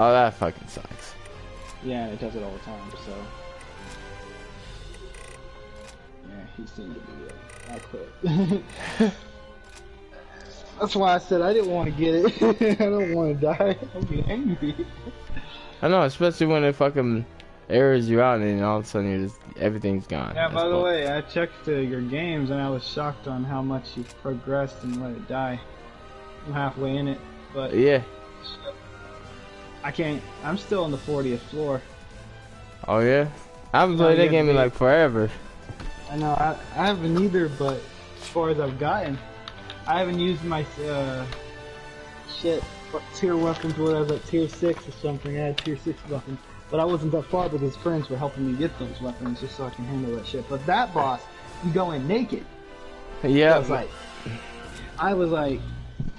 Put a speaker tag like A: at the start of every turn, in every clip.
A: Oh, that fucking sucks.
B: Yeah, it does it all the time, so... Yeah, he seemed to be it. I quit. That's why I said I didn't want to get it. I don't want to die. I'll be angry.
A: I know, especially when it fucking errors you out and all of a sudden you're just, everything's gone.
B: Yeah,
A: That's
B: by the
A: bull.
B: way, I checked your games and I was shocked on how much you've progressed and let it die. I'm halfway in it, but
A: Yeah.
B: I can't. I'm still on the 40th floor.
A: Oh yeah? I haven't played that game in like forever.
B: I know, I haven't either, but as far as I've gotten, I haven't used my tier weapons where I was like tier 6 or something. I had tier 6 weapons, but I wasn't that far because friends were helping me get those weapons just so I can handle that shit. But that boss, you go in naked.
A: Yeah.
B: I was like,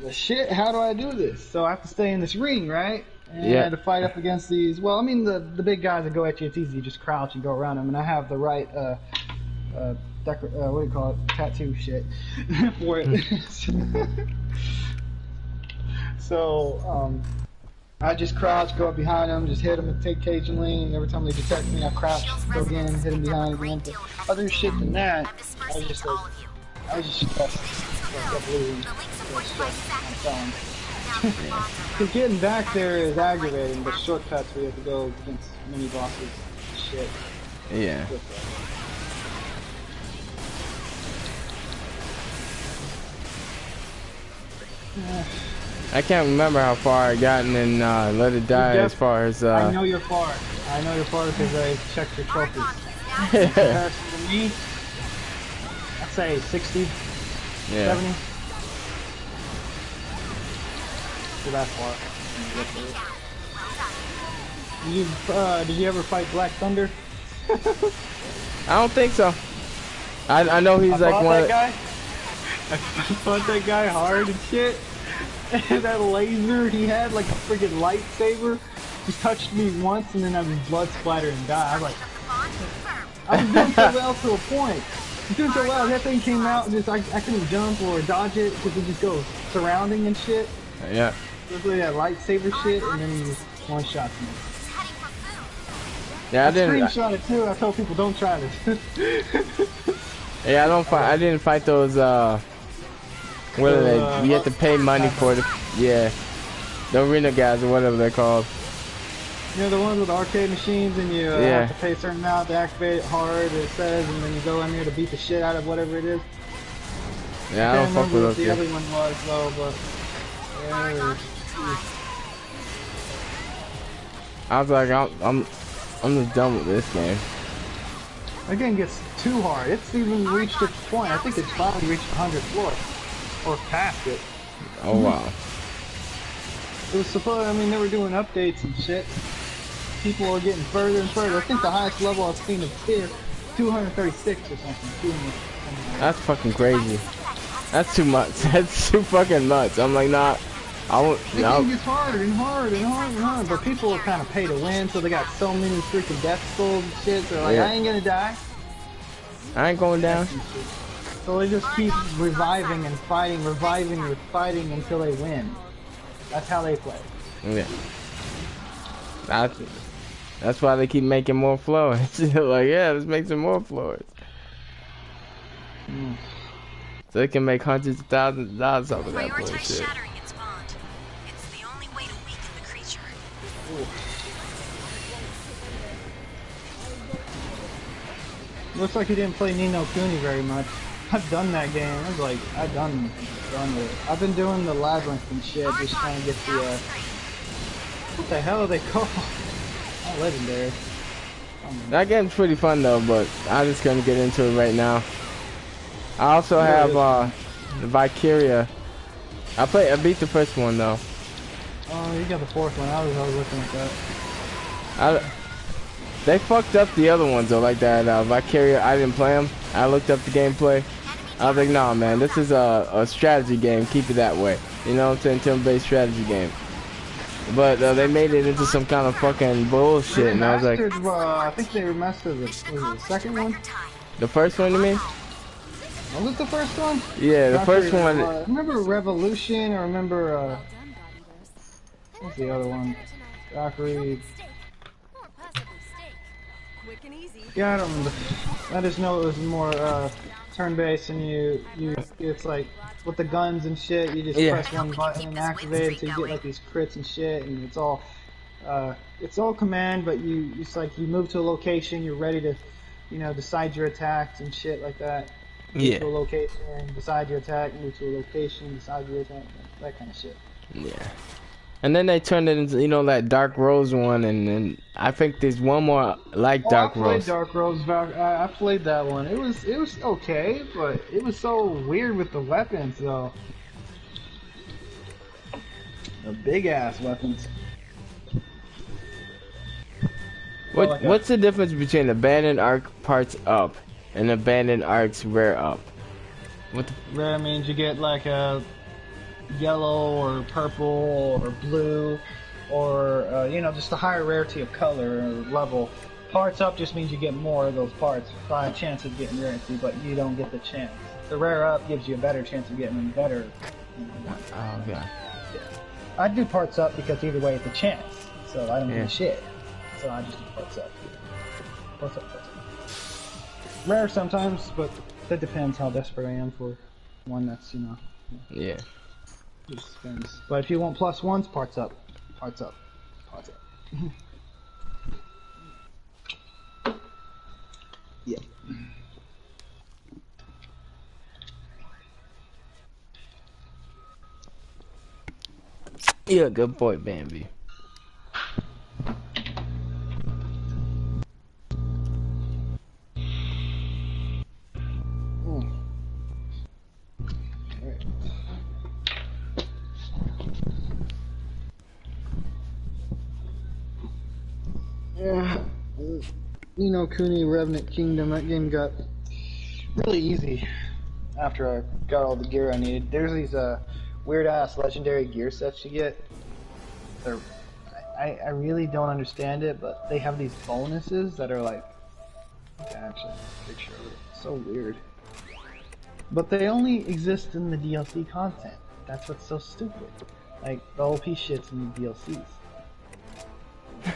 B: well, shit, how do I do this? So I have to stay in this ring, right? And I had to fight up against these. Well, I mean, the big guys that go at you, it's easy. You just crouch and go around them. And I have the right, what do you call it? Tattoo shit for it. So, I just crouch, go up behind them, just hit them and take occasionally. And every time they detect me, I crouch, go again, hit them behind again. But other shit than that, I was just stressed. I kept losing. I'm telling. Because getting back there is aggravating, but shortcuts where you have to go against mini bosses, shit.
A: Yeah. I can't remember how far I gotten in Let It Die as far as
B: I know you're far. I know you're far because I checked your trophies. In comparison to me, I'd say 60, 70. So that far. Did you ever fight Black Thunder?
A: I don't think so. I know he's like one of
B: I fought that guy hard and shit. And that laser he had, like a friggin' lightsaber, just touched me once and then I was blood splattered and died. I was like, I was doing so well to a point. I was doing so well, that thing came out and just I couldn't jump or dodge it because it just goes surrounding and shit.
A: Yeah.
B: It was like that lightsaber shit and then he just one-shots me.
A: Yeah, I didn't.
B: Screenshot it too. I told people don't try this.
A: Yeah, I didn't fight those. What are they? You have to pay money for the. Yeah, the arena guys or whatever they're called.
B: You know the ones with the arcade machines and you have to pay a certain amount to activate it hard. It says, and then you go in there to beat the shit out of whatever it is.
A: Yeah, I don't fuck with those.
B: The other one was though, but.
A: I was like, I'm just done with this game.
B: That game gets too hard. It's even reached its point. I think it's finally reached 100th floor. Or past it.
A: Oh wow.
B: It was supposed, I mean, they were doing updates and shit. People are getting further and further. I think the highest level I've seen is here, 236 or something.
A: That's fucking crazy. That's too much. That's too fucking much. I'm like, nah. I won't.
B: The game gets harder and harder and harder and harder, but people are kind of pay to win, so they got so many freaking death skulls and shit. They're like, I ain't gonna die.
A: I ain't going down.
B: So they just keep reviving and fighting until they win. That's how they play.
A: Yeah. That's why they keep making more floors. Like, yeah, let's make some more floors. So they can make hundreds of thousands of dollars off of that bullshit.
B: Looks like he didn't play Ni no Kuni very much. I've done that game. I was like, I've done it. I've been doing the labyrinth and shit, just trying to get the, what the hell are they called? Not legendary.
A: That game's pretty fun though, but I'm just gonna get into it right now. I also have, Valkyria. I beat the first one though.
B: Oh, you got the fourth one. I was looking at that.
A: They fucked up the other ones though, like that Valkyria. I didn't play them. I looked up the gameplay. I was like, nah, man, this is a strategy game. Keep it that way. You know what I'm saying? Turn-based strategy game. But they made it into some kind of fucking bullshit, and I was like,
B: I think they remastered the second one.
A: The first one, you mean?
B: Was it the first one?
A: Yeah, the first one.
B: I remember Revolution. I remember what's the other one? Valkyrie. Yeah, I don't remember. I just know it was more turn-based, and it's like with the guns and shit. You just press one button and activate it, so you get like these crits and shit, and it's all command. But it's like you move to a location, you're ready to, decide your attacks and shit like that. Move to a location, decide your attack. Move to a location, decide your attack. That kind of shit.
A: Yeah. And then they turned it into, that Dark Rose one, and then I think there's one more like Dark Rose.
B: Dark Rose. I played that one. It was okay, but it was so weird with the weapons, though. The big ass weapons.
A: What's the difference between abandoned arc parts up and abandoned arcs rare up?
B: Rare means you get like a yellow or purple or blue, or just a higher rarity of color or level. Parts up just means you get more of those parts by a chance of getting rarity, but you don't get the chance. The rare up gives you a better chance of getting them better.
A: Oh, okay.
B: Yeah. I'd do parts up because either way it's a chance, so I don't give a shit. So I just do parts up. Parts up. Rare sometimes, but that depends how desperate I am for one that's,
A: Yeah.
B: Just depends. But if you want +1s, parts up. Parts up. Parts up. Yeah.
A: Yeah, good boy, Bambi.
B: Yeah, Kuni Revenant Kingdom, that game got really easy after I got all the gear I needed. There's these weird ass legendary gear sets you get. I really don't understand it, but they have these bonuses that are like, okay, actually, picture of it. It's so weird. But they only exist in the DLC content. That's what's so stupid. Like, the OP shit's in the DLCs.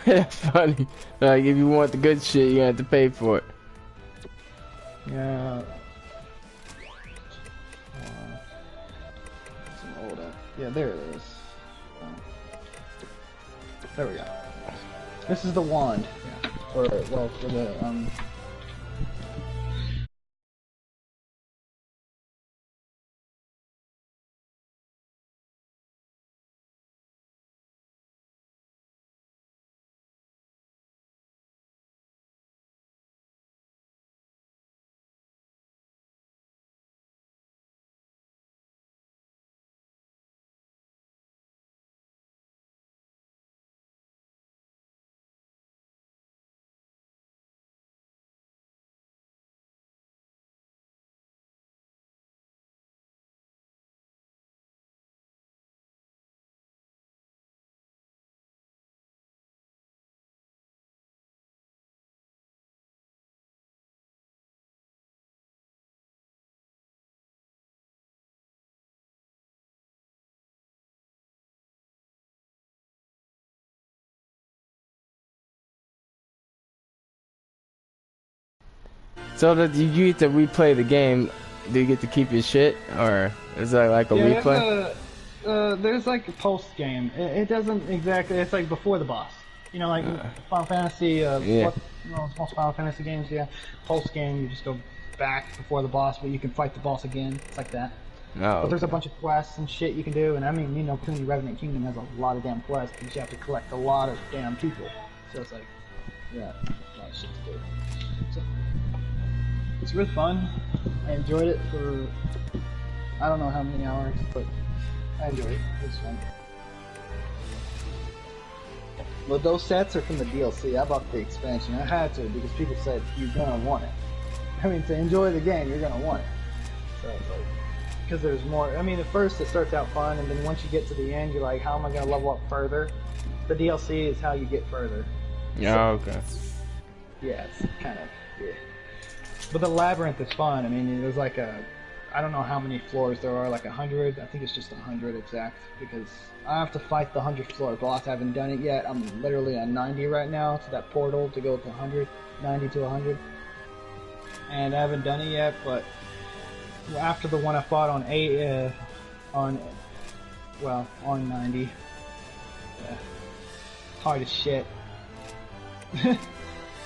A: That's funny. Like, if you want the good shit, you have to pay for it.
B: Yeah. Yeah, there it is. There we go. This is the wand. Yeah. For the
A: So that you get to replay the game, do you get to keep your shit, or is that like a replay?
B: There's like a post game. It doesn't exactly. It's like before the boss. Like Final Fantasy. Most Final Fantasy games. Yeah. Post game, you just go back before the boss, but you can fight the boss again. It's like that.
A: Oh,
B: but there's a bunch of quests and shit you can do, and I mean, Kuni Revenant Kingdom has a lot of damn quests because you have to collect a lot of damn people. So it's like, yeah, a lot of shit to do. So, it's really fun. I enjoyed it for I don't know how many hours, but I enjoyed it. It was fun. But those sets are from the DLC. I bought the expansion. I had to because people said you're gonna want it. I mean, to enjoy the game, you're gonna want it. So it's like, because there's more. I mean, at first it starts out fun, and then once you get to the end, you're like, how am I gonna level up further? The DLC is how you get further.
A: Yeah. So, okay.
B: Yeah, it's kind of yeah. But the labyrinth is fun. I mean, there's like a I don't know how many floors there are, like 100. I think it's just 100 exact, because I have to fight the 100th floor boss. I haven't done it yet. I'm literally on 90 right now to that portal to go to 100, 90 to 100. And I haven't done it yet, but after the one I fought on on 90, hard as shit.
A: Okay.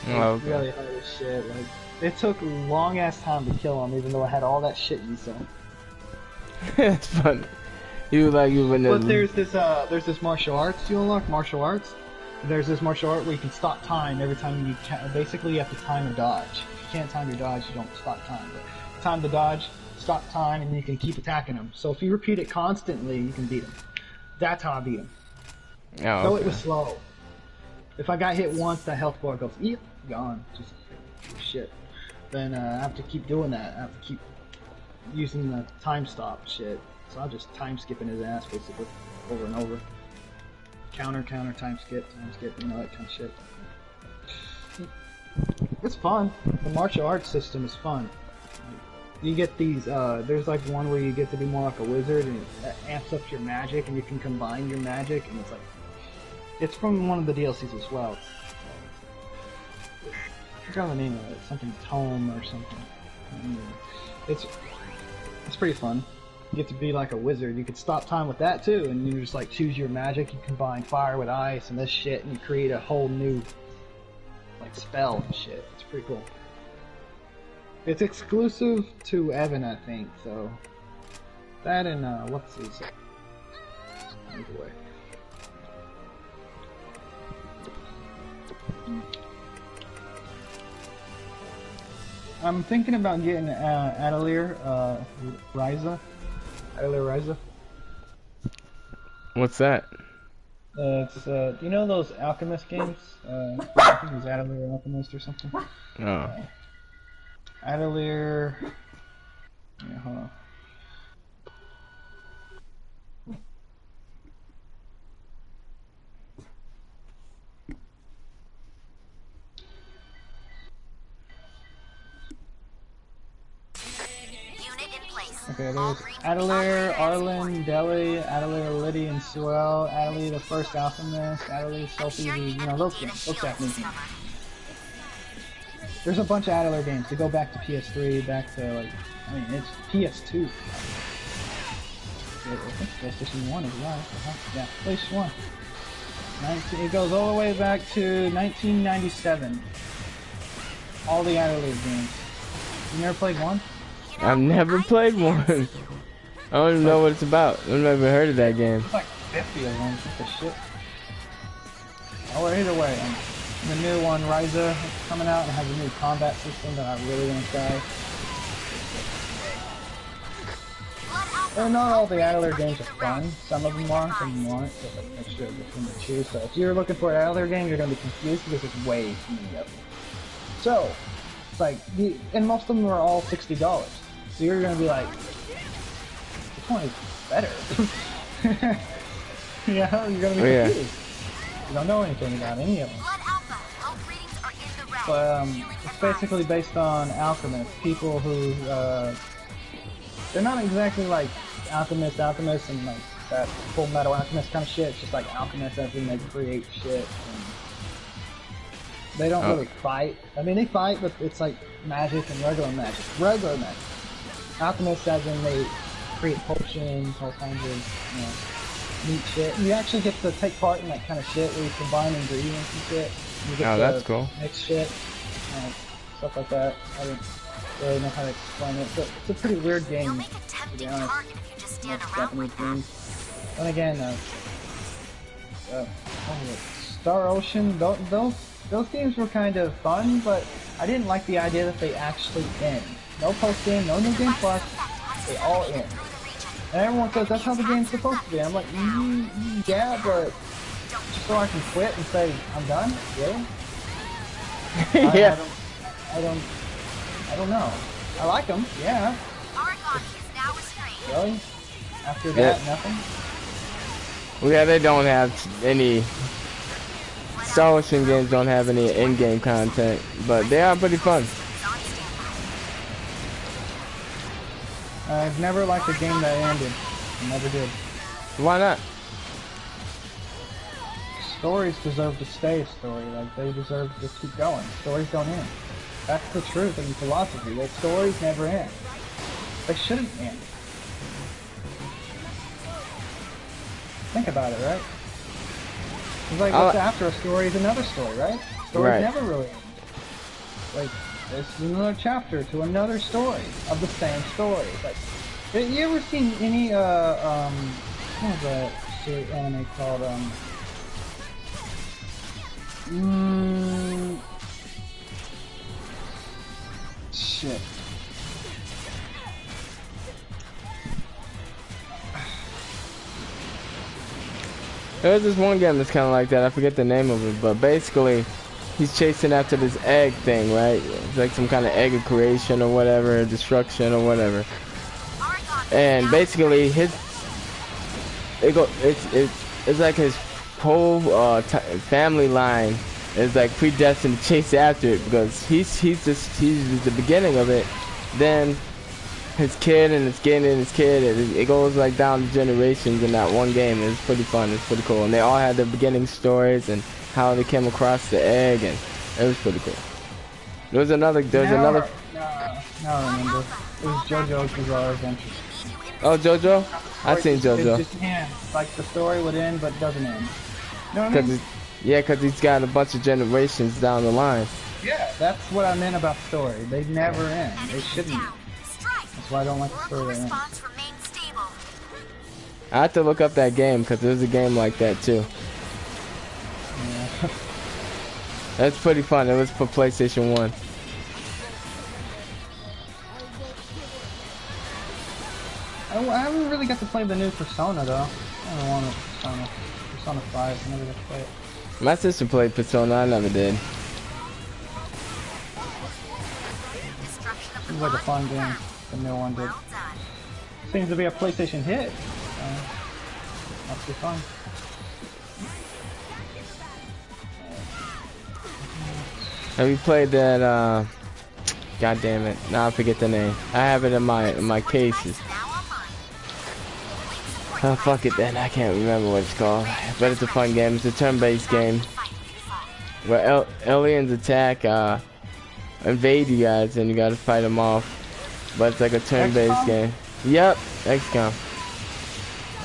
B: Really hard as shit. Like, it took long ass time to kill him, even though I had all that shit you saw.
A: It's fun. You went.
B: But there's this martial arts you unlock. Martial arts. There's this martial art where you can stop time every time you basically you have to time a dodge. If you can't time your dodge, you don't stop time. But time the dodge, stop time, and you can keep attacking him. So if you repeat it constantly, you can beat him. That's how I beat him.
A: Oh,
B: Though
A: okay.
B: it was slow. If I got hit once, that health bar goes, eep, gone. Just shit. Then I have to keep doing that. I have to keep using the time stop shit. So I'm just time skipping his ass basically, over and over. Counter, time skip, you know, that kind of shit. It's fun. The martial arts system is fun. You get these, there's like one where you get to be more like a wizard and it amps up your magic and you can combine your magic and it's like, it's from one of the DLCs as well. I forgot the name of it, something Tome or something. It's pretty fun. You get to be like a wizard. You could stop time with that too, and you just like choose your magic. You combine fire with ice and this shit, and you create a whole new like spell and shit. It's pretty cool. It's exclusive to Evan, I think. So that and what's his? Either way. I'm thinking about getting Atelier Ryza. Atelier Ryza.
A: What's that?
B: It's you know those Alchemist games? I think it was Atelier Alchemist or something.
A: Oh.
B: Atelier. Yeah, hold on. Okay, there's Atelier, Arlen, Deli, Atelier, Liddy, and Suel, Atelier the First Alchemist, Atelier, Sophie, you know, those games, those Japanese games. There's a bunch of Atelier games. They go back to PS3, back to, like, I mean, it's PS2. I think PlayStation 1 is right. Yeah, PlayStation 1. It goes all the way back to 1997. All the Atelier games. You never played one?
A: I've never played one. I don't even know what it's about. I've never heard of that game.
B: There's like 50 of them. What the shit? Oh, well, either way, the new one, Ryza, is coming out and has a new combat system that I really want to try. Not all the Atelier games are fun. Some of them are, some of them aren't. So like extra between the two. So if you're looking for an Atelier game, you're going to be confused because there's way too many of them. So, it's like, and most of them are all $60. So you're gonna be like, which one is better? Yeah, you're gonna be confused. You don't know anything about any of them. But it's basically based on alchemists, people who they're not exactly like alchemists and like that Full Metal Alchemist kind of shit. It's just like alchemists as in they create shit. And they don't really fight. I mean, they fight, but it's like magic and regular magic. Regular magic. Alchemists as in they create potions, all kinds of, you know, neat shit. You actually get to take part in that kind of shit where you combine ingredients and shit. You get to
A: that's cool.
B: Mix shit, stuff like that. I don't really know how to explain it. It's a pretty weird game, to be honest. It's Japanese game. Then again, Star Ocean, those games were kind of fun, but I didn't like the idea that they actually end. No post game, no new game plus, they all end. And everyone says that's how the game's supposed to be. I'm like, yeah, but just so I can quit and say I'm done? Really?
A: Yeah.
B: I don't know. I like them, yeah. Really? After that, nothing?
A: Well, yeah, they don't have any. Star Ocean games don't have any in-game content, but they are pretty fun.
B: I've never liked a game that ended. I never did.
A: Why not?
B: Stories deserve to stay a story. Like, they deserve to keep going. Stories don't end. That's the truth in philosophy. That stories never end. They shouldn't end. Think about it, right? It's like, what's after a story is another story, right? Stories never really end. Like, this is another chapter to another story of the same story. Like, have you ever seen any, what was that anime called, shit.
A: There's this one game that's kind of like that. I forget the name of it, but basically, he's chasing after this egg thing, right? It's like some kind of egg of creation or whatever, destruction or whatever. And basically, it's like his whole family line is like predestined to chase after it because he's the beginning of it. Then his kid and his kid and his kid, it goes like down the generations in that one game. It's pretty fun. It's pretty cool, and they all had their beginning stories and how they came across the egg, and it was pretty cool. There's another. No,
B: I remember. It was JoJo's Bizarre Adventure.
A: Oh, JoJo? I've seen JoJo.
B: It just ends. Like, the story would end, but doesn't end. You know what I mean?
A: Because he's got a bunch of generations down the line.
B: Yeah, that's what I meant about story. They never end. They shouldn't. That's why I don't like the story that ends.
A: I have to look up that game because there's a game like that too.
B: Yeah.
A: That's pretty fun. It was for PlayStation 1.
B: I haven't really got to play the new Persona though. I don't want a Persona 5. I never got to play it.
A: My sister played Persona. I never did.
B: Seems like a fun game. The new one did. Seems to be a PlayStation hit. Must be fun.
A: Have you played that? God damn it! Now I forget the name. I have it in my cases. Oh fuck it then. I can't remember what it's called. But it's a fun game. It's a turn-based game where aliens attack, invade you guys, and you gotta fight them off. But it's like a turn-based game. Yep, XCOM.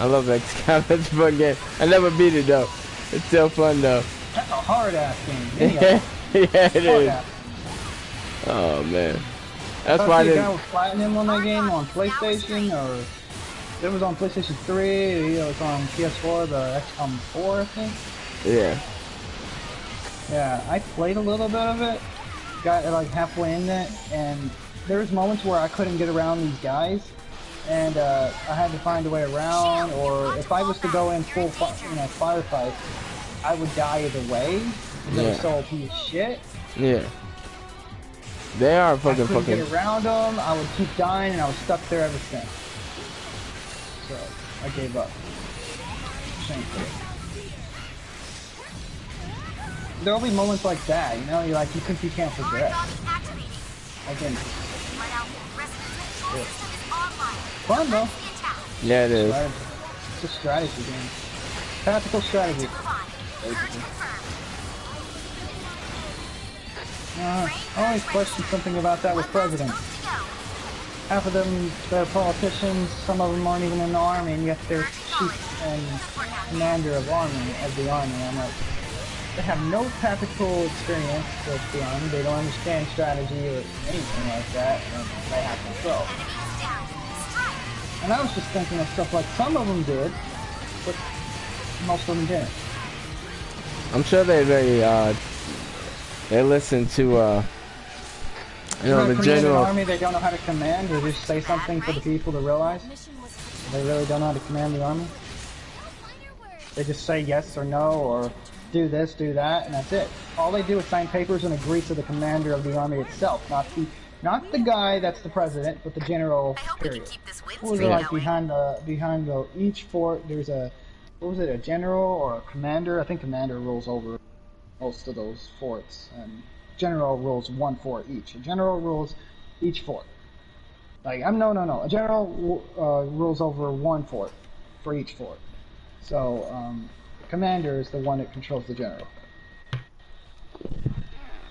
A: I love XCOM. It's a fun game. I never beat it though. It's still fun though.
B: That's a hard-ass game. Yeah,
A: it is. Oh man. That's why I didn't.
B: guy was platinum on that game on PlayStation, or it was on PlayStation 3. It was on PS4, the XCOM 4, I think.
A: Yeah.
B: Yeah, I played a little bit of it. Got like halfway in it, and there was moments where I couldn't get around these guys, and I had to find a way around. Or if I was to go in full, firefight, I would die either way. They were so OP as shit.
A: Yeah. They are fucking.
B: I couldn't get around them. I would keep dying, and I was stuck there ever since. So I gave up. Shameful. There'll be moments like that, you know. You think you can't progress. Again. Yeah. Fun though.
A: Yeah, it is.
B: It's a strategy game. Tactical strategy. Basically. I always question something about that with presidents. Half of them, they're politicians, some of them aren't even in the army, and yet they're chief and commander of the army. I'm like, they have no tactical experience with the army, they don't understand strategy or anything like that, and they have control. And I was just thinking of stuff like some of them did, but most of them didn't.
A: I'm sure they listen to, the general.
B: Army, they don't know how to command, or just say something for the people to realize. They really don't know how to command the army. They just say yes or no, or do this, do that, and that's it. All they do is sign papers and agree to the commander of the army itself, not the guy that's the president, but the general. Period. What was it like behind each fort? There's a general or a commander? I think commander rules over most of those forts, and general rules one fort each. A general rules each fort. Like, no. A general rules over one fort for each fort. So, commander is the one that controls the general.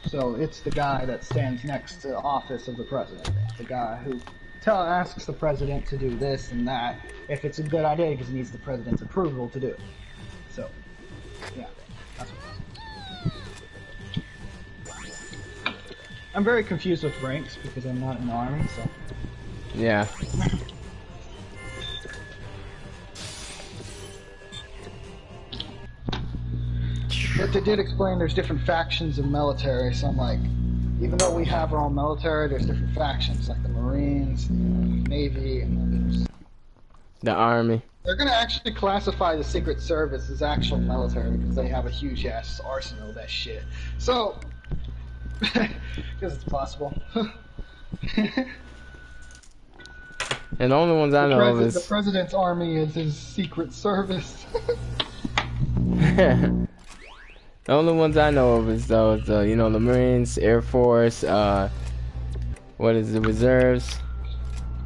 B: So it's the guy that stands next to the office of the president. The guy who asks the president to do this and that if it's a good idea, because he needs the president's approval to do it. So, yeah, that's what it is. I'm very confused with ranks because I'm not in the army, so...
A: Yeah.
B: But they did explain there's different factions of military, so I'm like, even though we have our own military, there's different factions, like the Marines, the Navy, and then there's...
A: The Army.
B: They're gonna actually classify the Secret Service as actual military because they have a huge ass arsenal of that shit. So, because it's possible.
A: And the only ones I know of is...
B: The president's army is his Secret Service.
A: The only ones I know of is those, you know, the Marines, Air Force, what is the Reserves,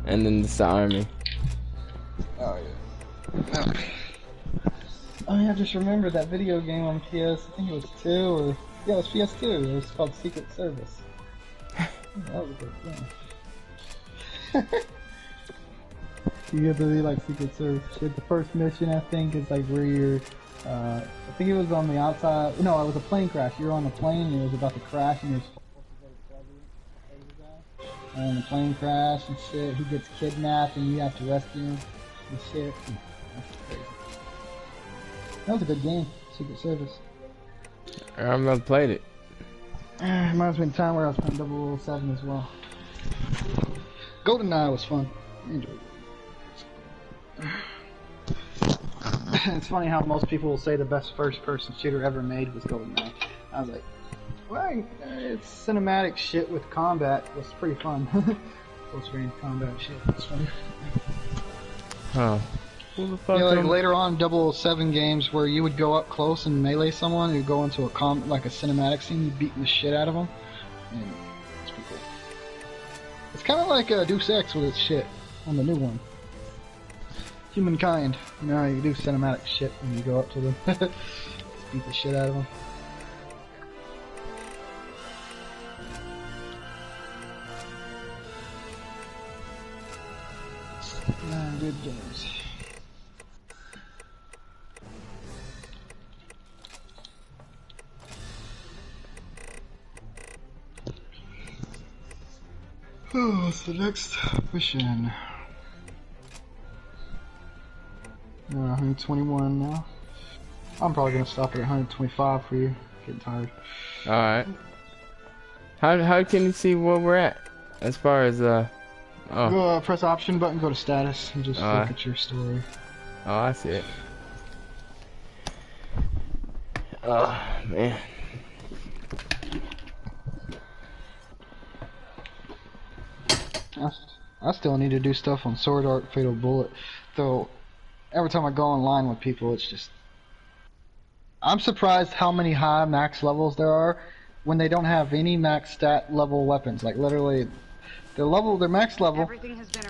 A: and then the Army.
B: Oh yeah. Oh yeah, I just remembered that video game on PS. I think it was 2 or yeah, it was PS2. It was called Secret Service. That was a good game. You really like Secret Service shit. The first mission, I think, is like where you're. I think it was on the outside. No, it was a plane crash. You were on the plane and it was about to crash, and you're supposed to go to and the plane crash and shit. He gets kidnapped and you have to rescue him and shit. That's crazy. That was a good game, Secret Service.
A: I've never played it.
B: Reminds me of the time where I was playing 007 as well. GoldenEye was fun. I enjoyed it. It's funny how most people will say the best first-person shooter ever made was GoldenEye. I was like, well, it's cinematic shit with combat. It was pretty fun. Close-range combat shit. It's funny.
A: Huh. Who the fuck?
B: You know, like later on 007 games where you would go up close and melee someone, you go into a like a cinematic scene, you beating the shit out of them. And it's pretty cool. It's kind of like Deus Ex with its shit on the new one. Humankind. You know, you do cinematic shit when you go up to them. Beat the shit out of them. Good games. Oh, what's the next mission? 121 now. I'm probably gonna stop at 125 for you. Getting tired.
A: Alright. How can you see where we're at? As far as
B: Go press option button, go to status, and just look at your story.
A: Oh, I see it. Oh man.
B: I still need to do stuff on Sword Art Fatal Bullet, though. Every time I go online with people, it's just... I'm surprised how many high max levels there are when they don't have any max stat level weapons. Like, literally, they're max level,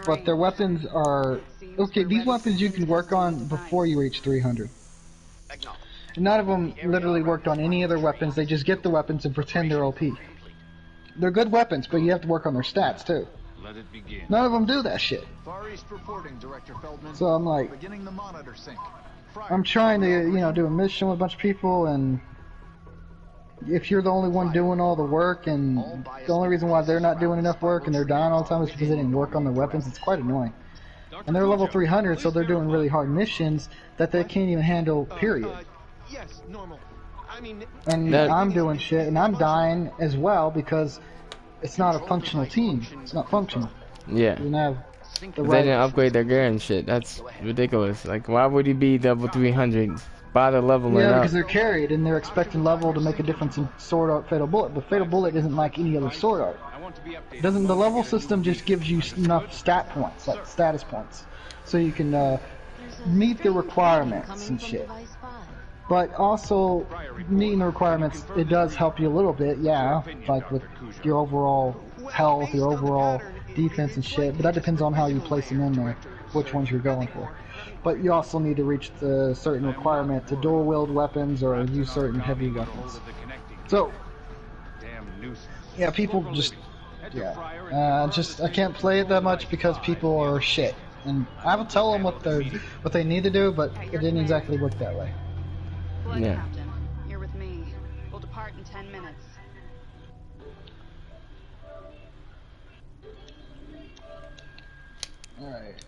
B: but their weapons are... Okay, these weapons you can work on before you reach 300. None of them literally worked on any other weapons. They just get the weapons and pretend they're OP. They're good weapons, but you have to work on their stats, too.
C: Let it begin.
B: None of them do that shit.
C: Far East reporting, Director Feldman.
B: So I'm like,
C: beginning the monitor sync.
B: I'm trying to, you know, do a mission with a bunch of people, and if you're the only one doing all the work, and the only reason why they're not doing enough work and they're dying all the time is because they didn't work on their weapons, it's quite annoying. And they're level 300, so they're doing really hard missions that they can't even handle, period.
C: Yes, normal. I mean,
B: and I'm doing shit, and I'm dying as well because it's not a functional team. It's not functional.
A: Yeah.
B: You have the
A: they didn't upgrade their gear and shit. That's ridiculous. Like, why would he be level 300? By the leveling
B: up.
A: Yeah,
B: because they're carried, and they're expecting level to make a difference in Sword Art Fatal Bullet. But Fatal Bullet isn't like any other Sword Art. The level system just gives you enough stat points, like status points, so you can meet the requirements and shit. But also, meeting the requirements, it does help you a little bit, yeah, like with your overall health, your overall defense and shit, but that depends on how you place them in there, which ones you're going for. But you also need to reach the certain requirement to dual wield weapons or use certain heavy weapons. So, yeah, people just, I can't play it that much because people are shit. And I will tell them what they need to do, but it didn't exactly work that way.
D: Blood
A: Yeah.
D: Captain, you're with me. We'll depart in 10 minutes.
B: Alright.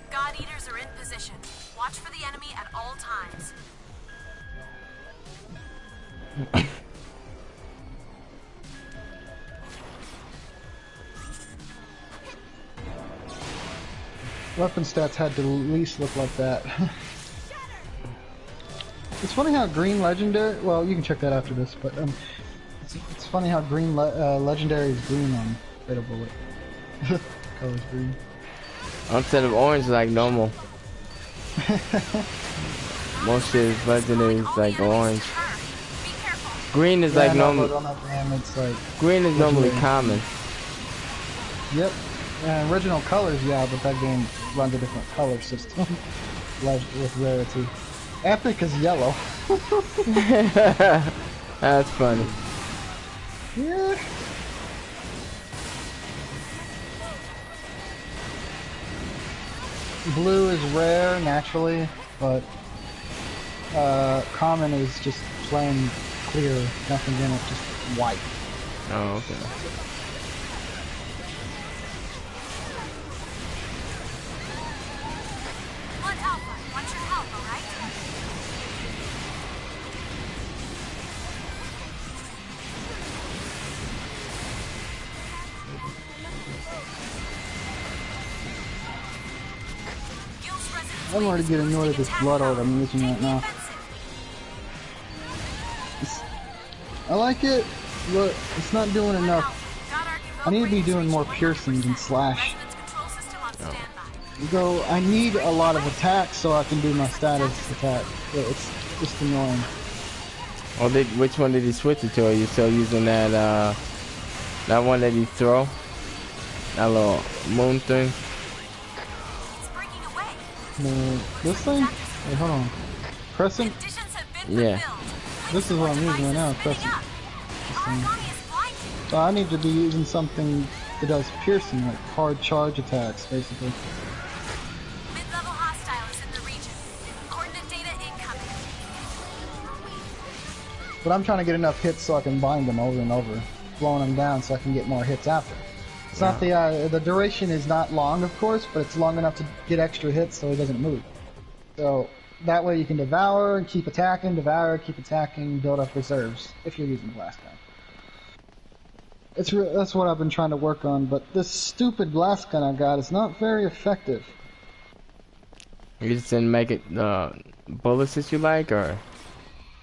E: God Eaters are in position. Watch for the enemy at all times.
B: Weapon stats had to at least look like that. It's funny how green legendary. Well, you can check that after this, but it's funny how green legendary is green on Fatal Bullet. Color's green.
A: Instead of orange, like normal. Most of his legendary is like orange.
E: Be careful.
A: Green is
B: Yeah,
A: like
B: no,
A: normal.
B: but on that damn, it's like
A: Green is normally
B: legendary.
A: common.
B: Yep. Original colors, yeah, but that game runs a different color system with rarity. Epic is yellow.
A: That's funny.
B: Yeah. Blue is rare naturally, but common is just plain clear, nothing in it, just white.
A: Oh, okay.
E: Blood Alpha, watch your health, alright? Gil's residence
B: I'm already getting annoyed at this blood art I'm using right now. I like it, but it's not doing enough. I need to be doing more piercings and slash.
E: Control system on standby.
B: Though I need a lot of attacks so I can do my status attack. It's just annoying.
A: Oh, which one did he switch it to? Are you still using that that one that he throw? That little moon thing?
E: It's breaking away.
B: No, this thing? Wait, hold on. Crescent?
E: Conditions have been
A: Yeah.
E: fulfilled.
B: This is what I'm using right now,
E: Spinning
B: crescent.
E: up. Origami is blinded.
B: So I need to be using something that does piercing, like hard charge attacks, basically.
E: Mid-level hostile is in the region. Coordinate data incoming.
B: But I'm trying to get enough hits so I can bind them over and over, blowing them down so I can get more hits after. It's not the duration is not long, of course, but it's long enough to get extra hits so he doesn't move. So that way you can devour and keep attacking, devour, keep attacking, build up reserves if you're using blast gun. That's what I've been trying to work on, but this stupid blast gun I got is not very effective.
A: You just didn't make it bullets that you like, or?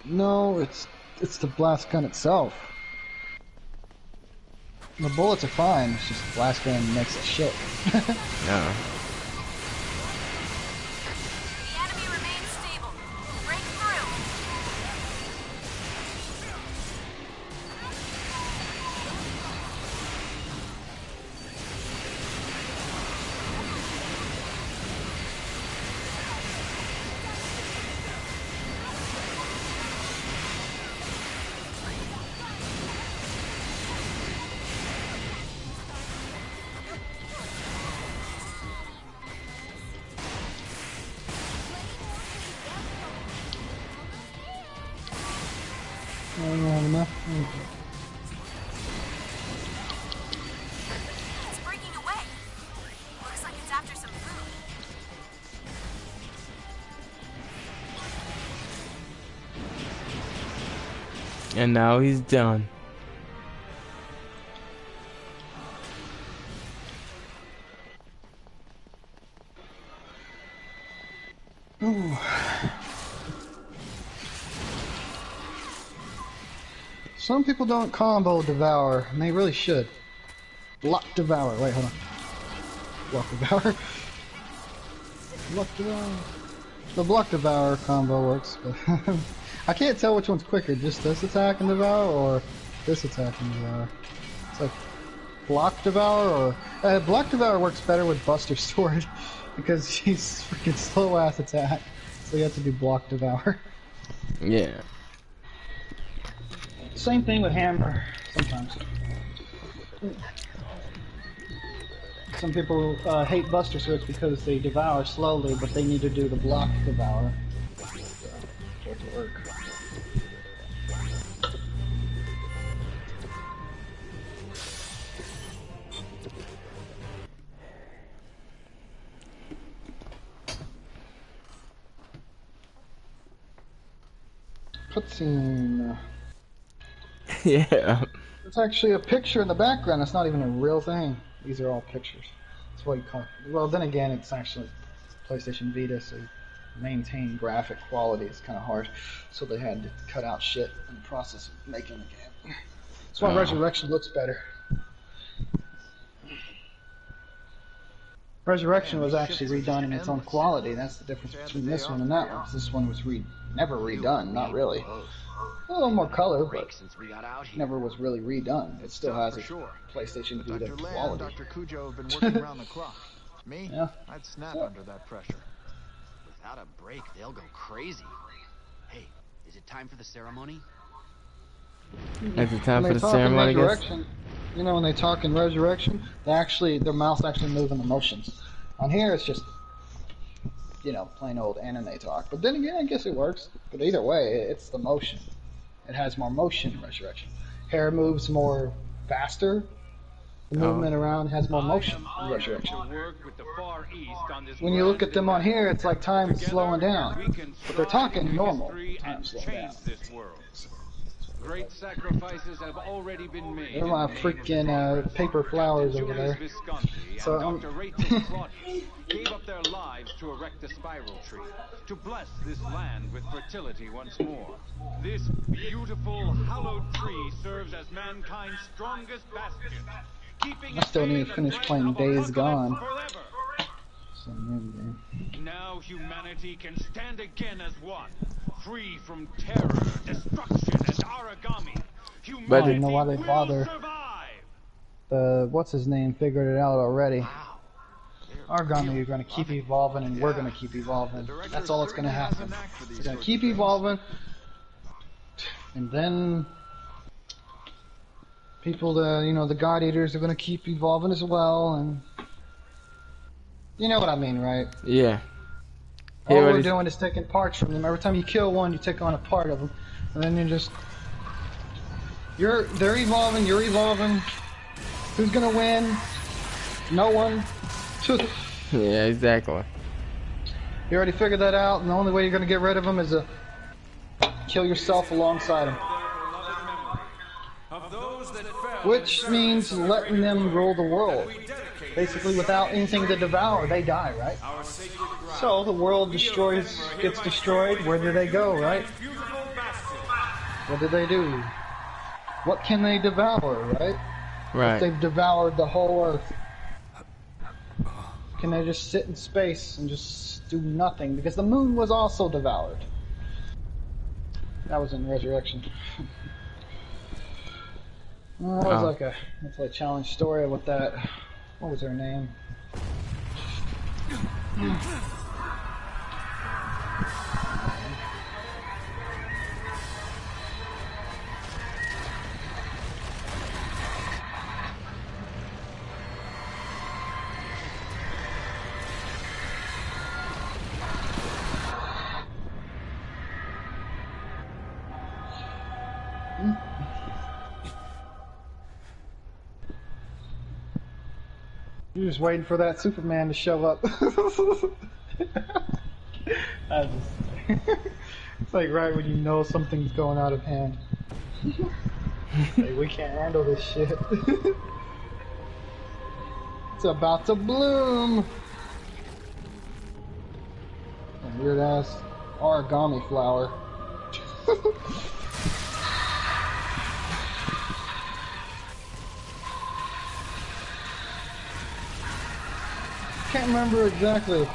B: No, it's the blast gun itself. The bullets are fine, it's just the blast gun makes it shit.
A: No.
E: The enemy remains stable. Break through.
B: I don't have enough.
E: It's breaking away. Looks like it's after some food.
A: And now he's done.
B: Ooh. Some people don't combo devour, and they really should. Block devour. Wait, hold on. Block devour. Block devour. The block devour combo works, but I can't tell which one's quicker. Just this attack and devour, or this attack and devour. It's like block devour, or block devour works better with Buster Sword because she's freaking slow ass attack. So you have to do block devour.
A: Yeah.
B: Same thing with hammer sometimes. Some people hate Buster Swords because they devour slowly, but they need to do the block devour for it to work. Cutscene.
A: Yeah.
B: It's actually a picture in the background. It's not even a real thing. These are all pictures. That's what you call it. Well, then again, it's actually PlayStation Vita, so maintain graphic quality is kind of hard. So they had to cut out shit in the process of making the game. That's why Resurrection looks better. Resurrection was actually redone in its own quality. That's the difference between this one and that one. This one was never redone, not really. A little more color, but never was really redone. It still has a PlayStation Vita
C: Dr. Lamb,
B: quality.
C: Dr. Cujo have been working around the clock. Me?
B: Yeah.
C: I'd snap under that pressure.
F: Without a break, they'll go crazy. Hey, is it time for the ceremony?
A: Is it time
B: When
A: for
B: they
A: the
B: talk in
A: ceremony, I guess?
B: Resurrection, you know, when they talk in Resurrection, their mouth's actually moving the motions. On here, it's just, you know, plain old anime talk. But then again, I guess it works. But either way, it's the motion. It has more motion in Resurrection. Hair moves more faster. The movement around has more motion in Resurrection. When you look at them on here, it's like time slowing down. But they're talking normal. Time slowing down.
G: Great sacrifices have already been made.
B: There's my freaking paper flowers over there. So
G: Dr. Rachel Claudius gave up their lives to erect the spiral tree, to bless this land with fertility once more. This beautiful, hallowed tree serves as mankind's strongest bastion, keeping
B: I still need to finish playing Days Gone.
G: forever. Now humanity can stand again as one, free from terror, destruction, and origami.
A: But-
B: I don't know why they
G: Humanity
B: bother.
G: will survive.
B: What's his name figured it out already. Origami, you're going to keep evolving, and we're going to keep evolving. That's all that's going to happen. It's going to keep evolving, and then people, the God Eaters are going to keep evolving as well, and you know what I mean, right?
A: Yeah.
B: All
A: Here it
B: we're
A: is.
B: doing is taking parts from them. Every time you kill one, you take on a part of them, and then they're evolving, you're evolving. Who's going to win? No one.
A: Yeah, exactly.
B: You already figured that out, and the only way you're going to get rid of them is to kill yourself alongside them. Which means letting them rule the world. Basically, without anything to devour, they die, right? So the world gets destroyed. Where do they go, right? What do they do? What can they devour, right?
A: Right.
B: If they've devoured the whole earth, can they just sit in space and just do nothing? Because the moon was also devoured. That was in Resurrection. Well, that was that's like a challenge story with that. What was her name? You're just waiting for that Superman to show up. It's like right when you know something's going out of hand. Like, we can't handle this shit. It's about to bloom. A weird ass origami flower. Can't remember exactly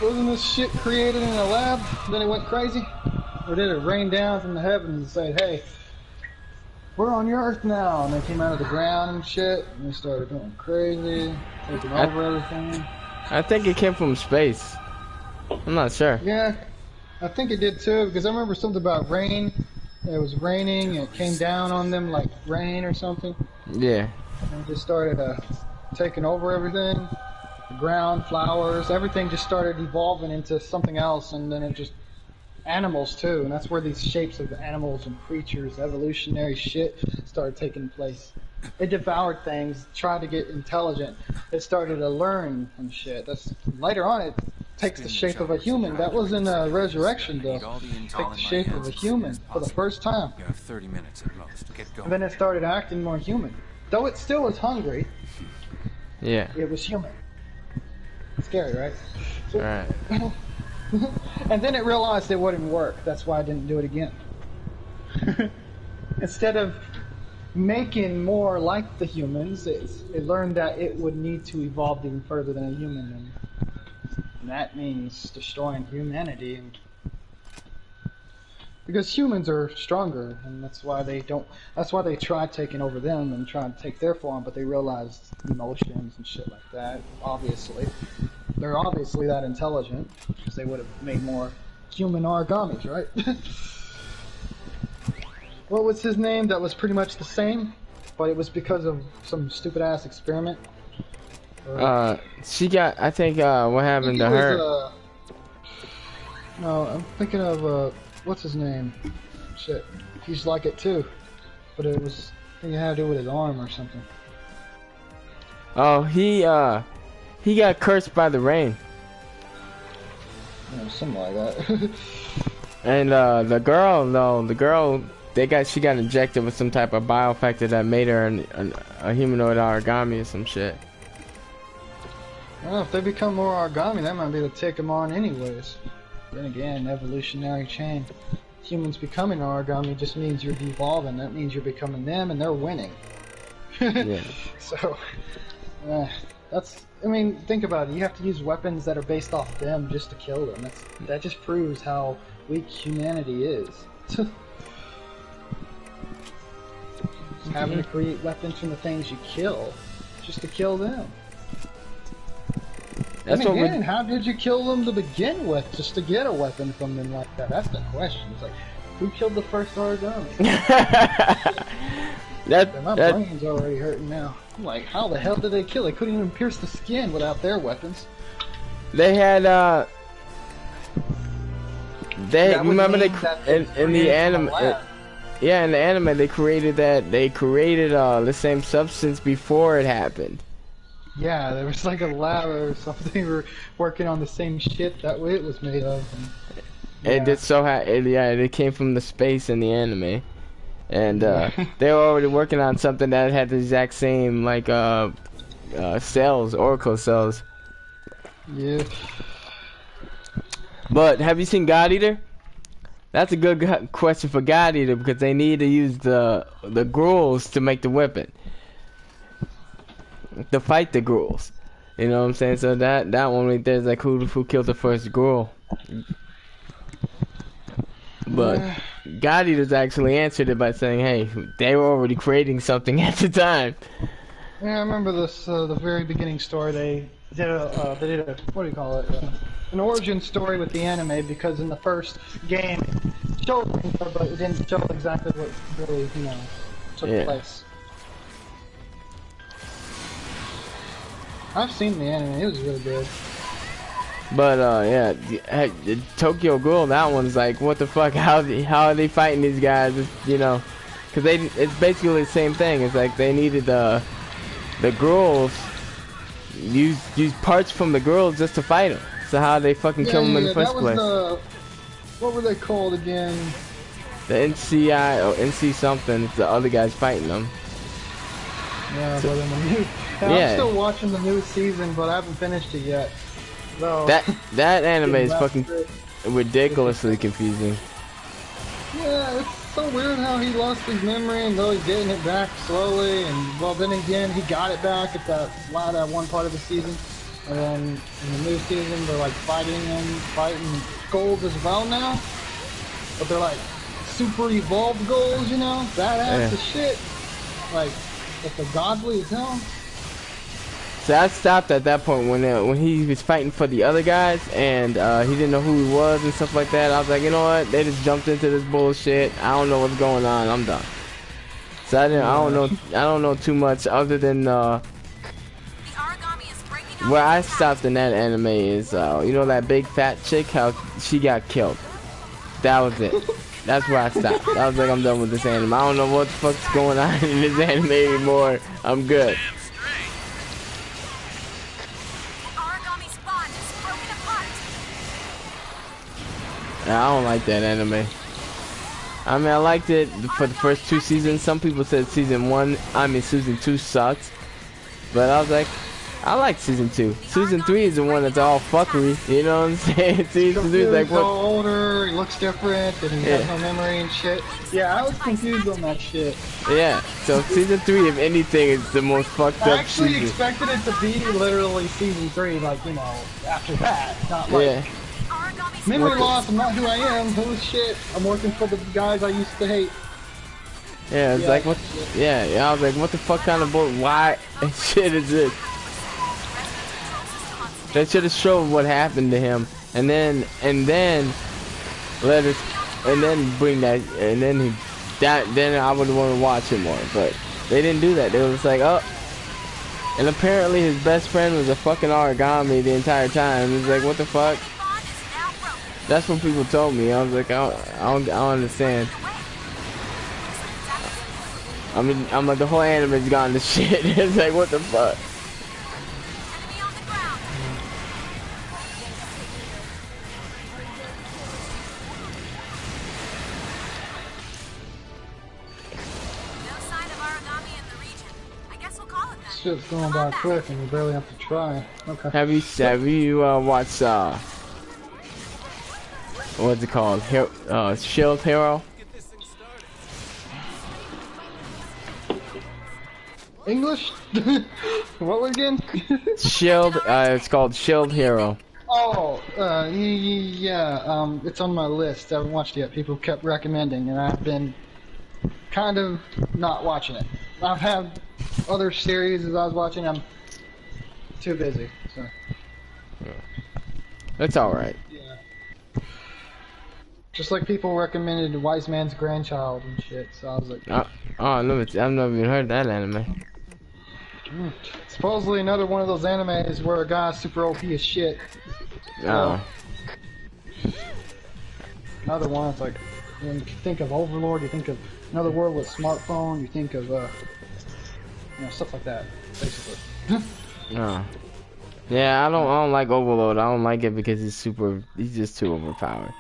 B: Wasn't this shit created in a lab? Then it went crazy? Or did it rain down from the heavens and say, hey, we're on your Earth now? And they came out of the ground and shit, and they started going crazy, taking over everything.
A: I think it came from space. I'm not sure.
B: Yeah, I think it did too, because I remember something about rain. It was raining, and it came down on them like rain or something.
A: Yeah.
B: And it just started taking over everything. The ground, flowers, everything just started evolving into something else, and then it just... Animals too, and that's where these shapes of animals and creatures, evolutionary shit, started taking place. It devoured things, tried to get intelligent. It started to learn and shit. That's later on. It takes the shape of a human. That was in Resurrection, though. Take the shape of a human for the first time.
H: You have 30 minutes at most. Get going.
B: And then it started acting more human, though it still was hungry.
A: Yeah.
B: It was human. Scary, right? So,
A: Right.
B: and then it realized it wouldn't work. That's why I didn't do it again. Instead of making more like the humans, it learned that it would need to evolve even further than a human, and that means destroying humanity. Because humans are stronger, and that's why they don't. That's why they tried taking over them and trying to take their form, but they realized emotions and shit like that. Obviously, they're obviously that intelligent, because they would have made more human origamis, right? What was his name? That was pretty much the same, but it was because of some stupid ass experiment.
A: She got. I think what happened to her?
B: No, I'm thinking of what's his name? Shit, he's like it too, but it was. I think it had to do with his arm or something.
A: Oh, he got cursed by the rain.
B: Yeah, something like that.
A: And the girl, she got injected with some type of biofactor that made her a humanoid origami or some shit.
B: Well, if they become more origami, that might be able to take them on anyways. Then again, evolutionary chain. Humans becoming origami just means you're devolving. That means you're becoming them, and they're winning.
A: Yeah.
B: So, that's. I mean, think about it. You have to use weapons that are based off them just to kill them. That just proves how weak humanity is. Having to create weapons from the things you kill, just to kill them.
A: That's
B: and again, how did you kill them to begin with, just to get a weapon from them like that? That's the question. It's like, who killed the first origami? My brain's already hurting now. I'm like, how the hell did they kill? They couldn't even pierce the skin without their weapons.
A: They had remember in the anime. Yeah, in the anime they created that. They created the same substance before it happened.
B: Yeah, there was like a lab or something. They were working on the same shit that way it was made of. And,
A: it came from the space in the anime, and they were already working on something that had the exact same like cells, oracle cells.
B: Yeah.
A: But have you seen God Eater? That's a good question for God Eater because they need to use the ghouls to make the weapon. To fight the ghouls. You know what I'm saying? So that one right there is like who killed the first ghoul. But God Eaters actually answered it by saying, hey, they were already creating something at the time.
B: Yeah, I remember this, the very beginning story. They did a what do you call it? An origin story with the anime, because in the first game it showed things, but it didn't show exactly what really, took place. I've seen the anime, it was really good.
A: But the Tokyo Ghoul, that one's like, what the fuck? How are they fighting these guys? Because it's basically the same thing. It's like they needed the ghouls, use parts from the ghouls just to fight them. So how they fucking kill them in the first place?
B: What were they called again?
A: The NCI or NC something. It's the other guys fighting them.
B: Yeah, but in the new. I'm still watching the new season, but I haven't finished it yet. So,
A: that anime is fucking ridiculously confusing.
B: Yeah, it's so weird how he lost his memory and though he's getting it back slowly, and well, then again he got it back at that one part of the season. And then in the new season, they're like fighting skulls as well now. But they're like super evolved goals, you know? Badass as shit. Like, if they're godly as hell.
A: So I stopped at that point when he was fighting for the other guys and he didn't know who he was and stuff like that. I was like, you know what? They just jumped into this bullshit. I don't know what's going on. I'm done. So I don't know too much other than where I stopped in that anime is you know that big fat chick, how she got killed. That was it. That's where I stopped. I was like, I'm done with this anime. I don't know what the fuck's going on in this anime anymore. I'm good. I don't like that anime. I mean, I liked it for the first 2 seasons. Some people said season 2 sucks. But I was like, I like season 2. Season 3 is the one that's all fuckery. You know what I'm saying? Season 3 is like, what?
B: Older, he looks different, and he has no memory and shit. Yeah, I was confused on that shit.
A: Yeah, so season 3, if anything, is the most fucked up
B: I actually
A: season.
B: expected it to be literally season 3, like, you know, after that. Not like, memory loss, I'm not who I am, holy shit, I'm working for the guys I used to hate.
A: Yeah, it's like, what? Yeah, I was like, what the fuck kind of why shit is this? They should have showed what happened to him, and then let us, and then bring that, and then then I would want to watch it more. But they didn't do that. They were just like, oh, and apparently his best friend was a fucking origami the entire time. It's like, what the fuck? That's what people told me. I was like, I don't understand. I mean, I'm like, the whole anime's gone to shit. It's like, what the fuck?
B: Shit's going by quick and you barely have to try. Okay.
A: Have you watched what's it called? Shield Hero?
B: English? What again?
A: Shield, it's called Shield Hero.
B: Oh, yeah, it's on my list. I haven't watched it yet. People kept recommending, and I've been kind of not watching it. I've had other series as I was watching. I'm too busy, so.
A: It's alright.
B: Yeah. Just like people recommended Wise Man's Grandchild and shit, so I was like...
A: I've never even heard that anime.
B: Supposedly another one of those animes where a guy's super OP as shit.
A: Oh.
B: Another one, it's like, when you think of Overlord, you think of Another World with Smartphone, you think of, you know, stuff like that, basically.
A: No. Yeah, I don't like Overlord. I don't like it because he's just too overpowered.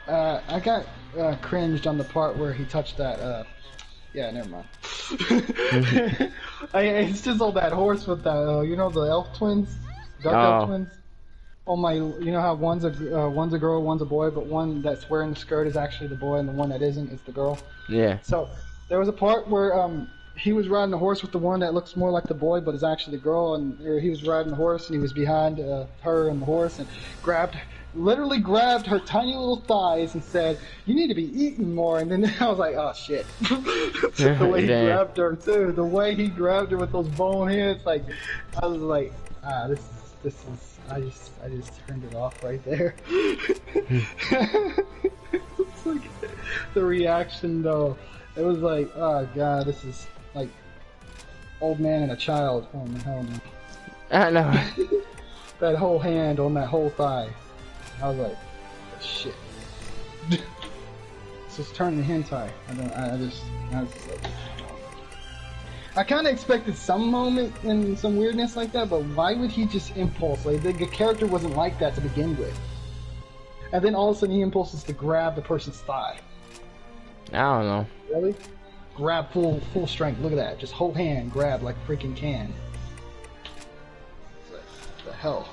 B: I got cringed on the part where he touched that, yeah, never mind. It's just all that horse with the, you know, the elf twins? Dark elf twins? Oh my, you know how one's a girl, one's a boy, but one that's wearing the skirt is actually the boy and the one that isn't is the girl?
A: Yeah.
B: So, there was a part where, he was riding the horse with the one that looks more like the boy, but is actually the girl, and he was riding the horse, and he was behind her and the horse, and literally grabbed her tiny little thighs and said, "You need to be eating more." And then I was like, "Oh shit!" The way he grabbed her too, the way he grabbed her with those bone hands, like I was like, this is. I just turned it off right there. It's like the reaction though. It was like, oh god, this is like old man and a child. Oh the hell no.
A: I know.
B: That whole hand on that whole thigh. I was like, shit. It's just turning hentai. I kind of expected some moment and some weirdness like that, but why would he just impulse? Like, the character wasn't like that to begin with. And then all of a sudden he impulses to grab the person's thigh.
A: I don't know.
B: Really? Grab full strength. Look at that. Just whole hand grab like a freaking can. What the hell?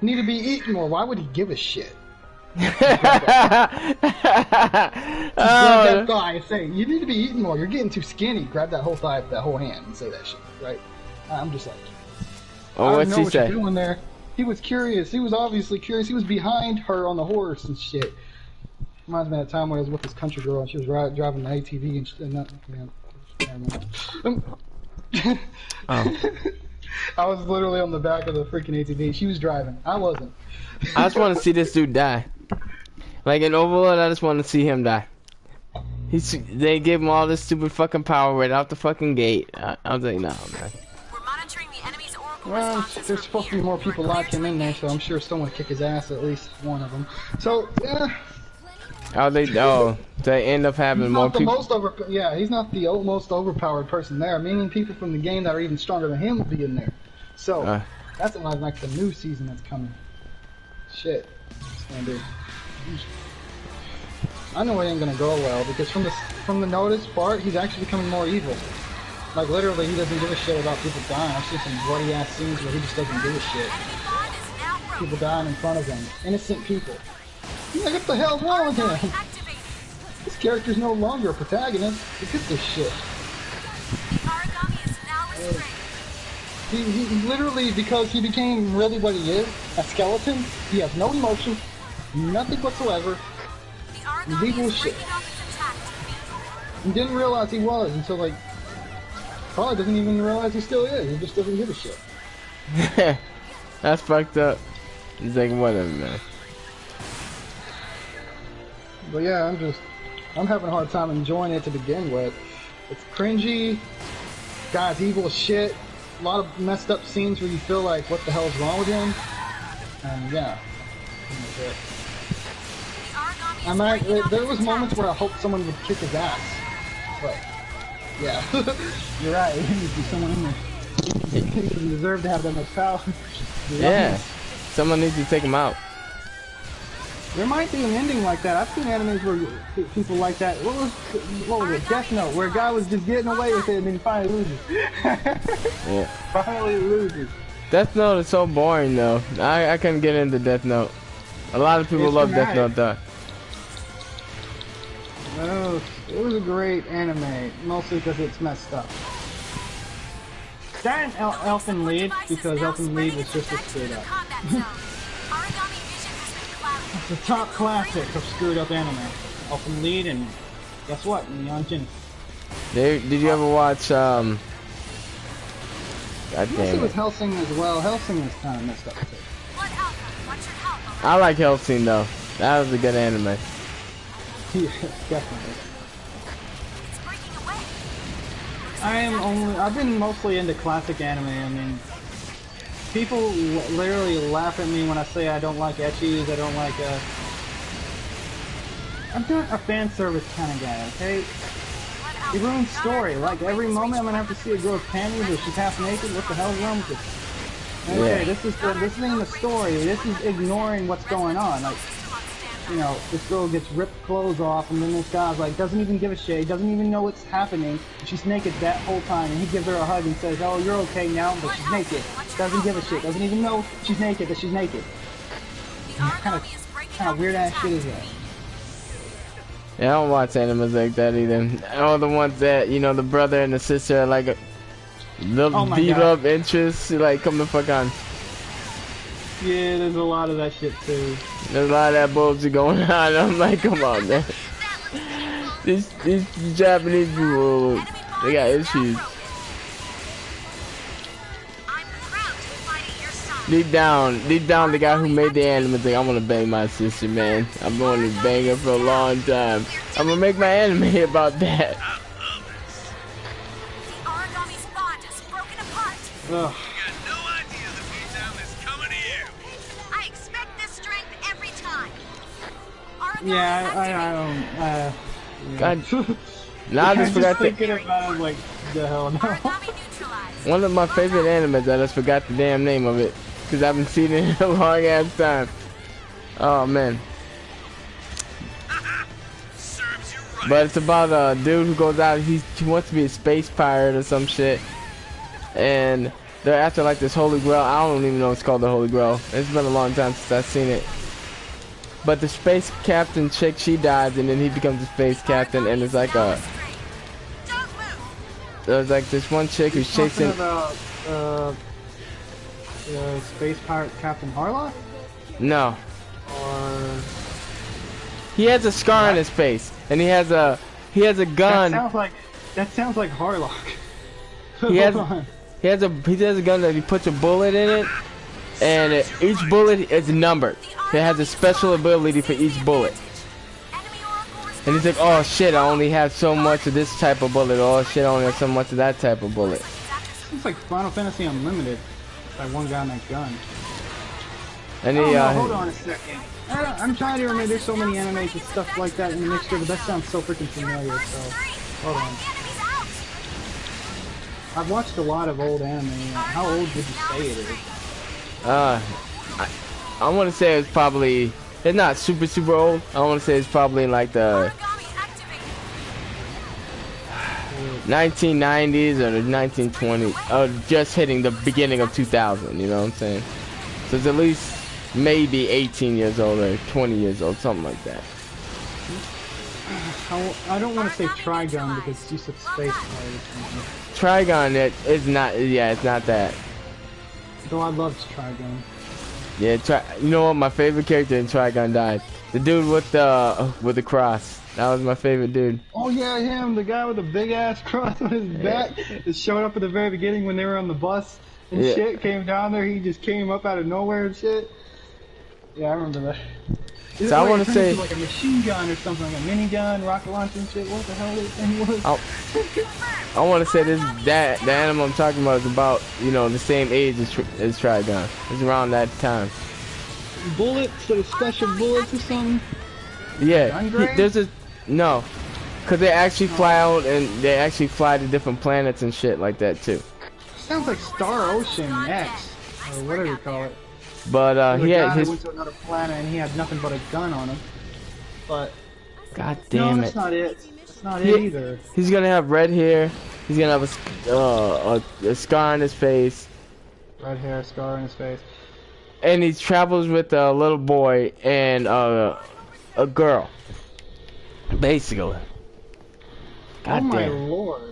B: Need to be eating more. Why would he give a shit? Grab that thigh and say, "You need to be eating more. You're getting too skinny." Grab that whole thigh with that whole hand and say that shit, right? I'm just like,
A: Oh,
B: I
A: what'd
B: know
A: she
B: what you're
A: say?
B: doing there. He was curious. He was obviously curious. He was behind her on the horse and shit. Reminds me of that time when I was with this country girl and she was driving the ATV and not, never mind.
A: Oh.
B: I was literally on the back of the freaking ATV. She was driving. I wasn't.
A: I just want to see this dude die. Like in Overlord, I just want to see him die. They gave him all this stupid fucking power right out the fucking gate. I was like, no, man.
E: We're monitoring the enemy's oracle
B: Well,
E: responses
B: there's
E: from
B: supposed to be
E: here.
B: more people like him in there, so I'm sure someone would kick his ass, at least one of them. So, yeah.
A: They end up having
B: He's
A: more
B: not the
A: people.
B: he's not the most overpowered person there. Meaning people from the game that are even stronger than him will be in there. So that's a lot like the new season that's coming. Shit, it's gonna be. I know it ain't gonna go well because from the notice part, he's actually becoming more evil. Like literally, he doesn't give a shit about people dying. I've seen some bloody ass scenes where he just doesn't give a shit. People dying in front of him, innocent people. Like, what the hell's wrong with him? This character's no longer a protagonist. Look at this shit. He literally, because he became really what he is, a skeleton, he has no emotion, nothing whatsoever. He's evil as shit. He didn't realize he was until, like, probably doesn't even realize he still is. He just doesn't give a shit.
A: That's fucked up. He's like, whatever, man.
B: But yeah, I'm having a hard time enjoying it to begin with. It's cringy, guy's evil as shit, a lot of messed up scenes where you feel like, what the hell's wrong with him? And yeah, there was moments where I hoped someone would kick his ass, but yeah, you're right, there needs to be someone in there. He doesn't deserve to have that much power.
A: Yeah, someone needs to take him out.
B: There might be an ending like that. I've seen animes where people like that. What was it? Death Note, where a guy was just getting away with it and then he finally loses.
A: Yeah.
B: Finally loses.
A: Death Note is so boring though. I couldn't get into Death Note. A lot of people
B: It's
A: love Death
B: dramatic.
A: Note though.
B: No, it was a great anime, mostly because it's messed up. That and Elfen Lied, because Elfen Lied was just as screwed up. It's the top classic of screwed up anime. Elfen Lied and guess what? Neon Jin.
A: Did you ever watch God
B: Mostly
A: damn
B: with
A: it.
B: Hellsing as well. Hellsing was kind of messed up too.
A: I like Hellsing though. That was a good anime.
B: Yeah, definitely. I've been mostly into classic anime. I mean, people literally laugh at me when I say I don't like ecchis, I don't like, I'm not a fan service kind of guy, okay? It ruins story. Like, every moment I'm gonna have to see a girl's panties or she's half naked, what the hell's wrong with this? Okay,
A: Yeah.
B: this isn't the story, this is ignoring what's going on. Like, you know, this girl gets ripped clothes off, and then this guy's like, doesn't even give a shit, doesn't even know what's happening, and she's naked that whole time, and he gives her a hug and says, oh, you're okay now, but she's naked. Doesn't give a shit, doesn't even know she's naked, that she's naked. Kind of weird ass shit is that?
A: Yeah, I don't watch animes like that either. All the ones that, you know, the brother and the sister are like a little
B: Oh my
A: beat
B: God.
A: up interests, like come the fuck on.
B: Yeah, there's a lot of that shit too.
A: There's a lot of that bullshit going on. I'm like, come on, man. These Japanese people, they got issues. Deep down, the guy who made the anime think I want to bang my sister, man. I'm going to bang her for a long time. I'm gonna make my anime about that.
B: Ugh.
E: I expect this strength every time.
B: Yeah, I don't, yeah.
A: God, now I just forgot to.
B: thinking about it, like, the hell no.
A: One of my favorite animes, I just forgot the damn name of it. Because I haven't seen it in a long ass time. Oh man. But it's about a dude who goes out, he wants to be a space pirate or some shit. And they're after like this Holy Grail. I don't even know what's called the Holy Grail. It's been a long time since I've seen it. But the space captain chick, she dies and then he becomes the space captain, and it's like a... There's like this one chick who's
B: Talking
A: chasing...
B: about, Space Pirate Captain Harlock?
A: No.
B: Or...
A: He has a scar on his face, and he has a gun.
B: That sounds like Harlock.
A: He has
B: Hold on.
A: he has a gun that he puts a bullet in it, and each bullet is numbered. It has a special ability for each bullet. And he's like, oh shit, I only have so much of this type of bullet. Oh shit, I only have so much of that type of bullet.
B: It's like Final Fantasy Unlimited. Like one guy on that gun.
A: And
B: Oh,
A: he
B: no, hold on a second. I'm trying to remember. There's so many animes and stuff like that in the mixture, but that sounds so freaking familiar. So, hold on. I've watched a lot of old anime. How old would you say it is?
A: I want to say it's probably, it's not super old. I want to say it's probably in like the 1990s or the 1920s, or just hitting the beginning of 2000. You know what I'm saying? So it's at least maybe 18 years old or 20 years old, something like that.
B: I don't want to say Trigun because you said Space Pirate.
A: Trigun, it is not. Yeah, it's not that.
B: Though I loved Trigun.
A: Yeah, you know what? My favorite character in Trigun died. The dude with the cross. That was my favorite dude.
B: Oh yeah, him, the guy with the big ass cross on his back. It showed up at the very beginning when they were on the bus and shit. Came down there, he just came up out of nowhere and shit. Yeah, I remember that.
A: So I want to say
B: like a machine gun or something, like a minigun, rocket launcher and shit. What the hell this thing was?
A: I want to say the animal I'm talking about is about, you know, the same age as Trigun. It's around that time.
B: Bullets or special bullets or something?
A: Yeah, no, because they actually fly out and they actually fly to different planets and shit like that too.
B: Sounds like Star Ocean X or whatever you call it.
A: But he had his.
B: Went to another planet and he had nothing but a gun on him. But
A: God damn
B: no, that's not it. That's not it either.
A: He's gonna have red hair. He's gonna have a scar on his face.
B: Red hair, scar on his face.
A: And he travels with a little boy and a girl. Basically. God
B: oh my
A: damn.
B: lord.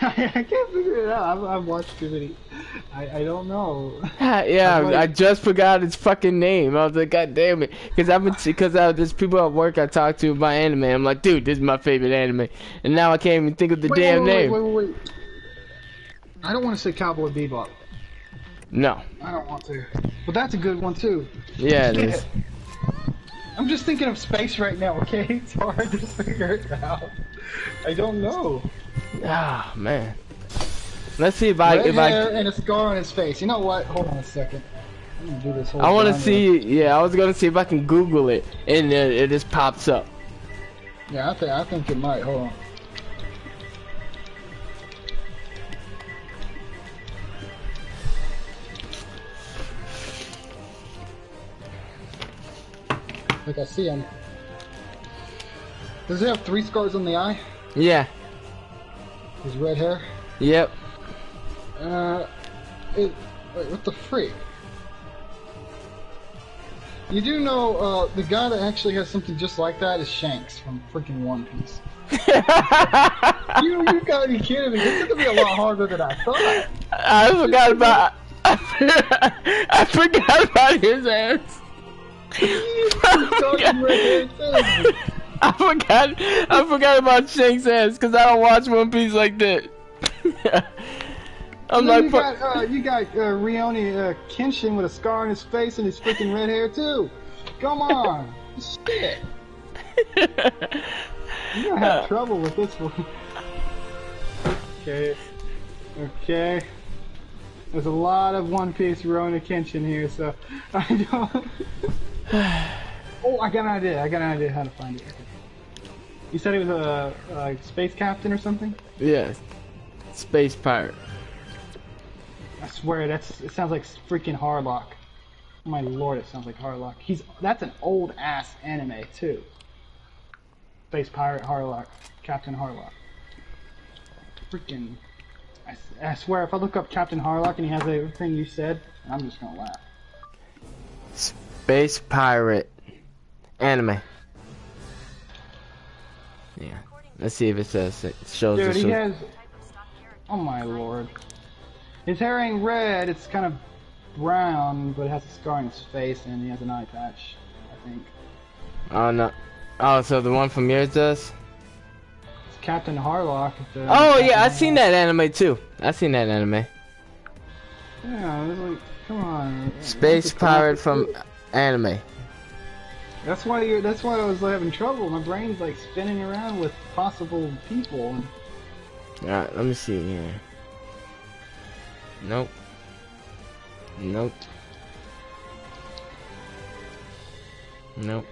B: I can't figure it out. I've watched too many. I don't know.
A: Yeah, I just forgot his fucking name. I was like, God damn it, because there's people at work I talk to about anime. I'm like, dude, this is my favorite anime, and now I can't even think of the damn name.
B: Wait. I don't want to say Cowboy Bebop.
A: No.
B: I don't want to. But that's a good one too.
A: Yeah, it is.
B: I'm just thinking of space right now. Okay, it's hard to figure it out. I don't know.
A: Ah, man. Let's see if
B: Red hair and a scar on his face. You know what? Hold on a second. I'm gonna do this whole
A: I want to see. Yeah, I was gonna see if I can Google it, and it just pops up.
B: Yeah, I think it might. Hold on. Like I see him. Does he have 3 scars on the eye?
A: Yeah.
B: His red hair?
A: Yep.
B: Wait, what the freak? You do know, the guy that actually has something just like that is Shanks from freaking One Piece. you gotta be kidding me. This is gonna be a lot harder than I thought.
A: I forgot about. I forgot about his ass. I forgot about Shanks' ass because I don't watch One Piece like that. I'm like,
B: you got Rioni Kenshin with a scar on his face and his freaking red hair too. Come on, shit. You're gonna have trouble with this one. Okay. There's a lot of One Piece Rurouni Kenshin here, so I don't. Oh, I got an idea how to find it. You said he was a space captain or something?
A: Yeah, space pirate.
B: I swear, it sounds like freaking Harlock. Oh my lord, it sounds like Harlock. That's an old ass anime too. Space pirate Harlock, Captain Harlock. Freaking, I swear, if I look up Captain Harlock and he has everything you said, I'm just gonna laugh.
A: Space pirate anime. Yeah. Let's see if it says it shows.
B: Dude, he has. Oh my lord. His hair ain't red, it's kind of brown, but it has a scar on his face, and he has an eye patch, I think.
A: Oh, no. Oh, so the one from yours does?
B: It's Captain Harlock.
A: Oh, yeah, I seen that anime, too. I seen that anime.
B: Yeah, it was like, come on.
A: Space pirate from anime.
B: That's why I was having trouble. My brain's like spinning around with possible people.
A: Alright, let me see here. Nope. Nope. Nope.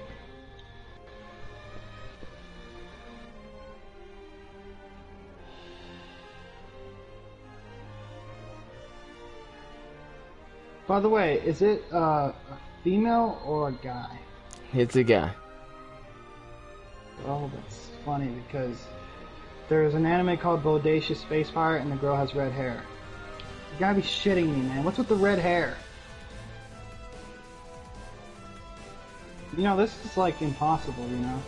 B: By the way, is it a female or a guy?
A: It's a guy.
B: Oh, that's funny because there's an anime called Bodacious Space Pirate and the girl has red hair. You gotta be shitting me, man. What's with the red hair? You know, this is like impossible, you know?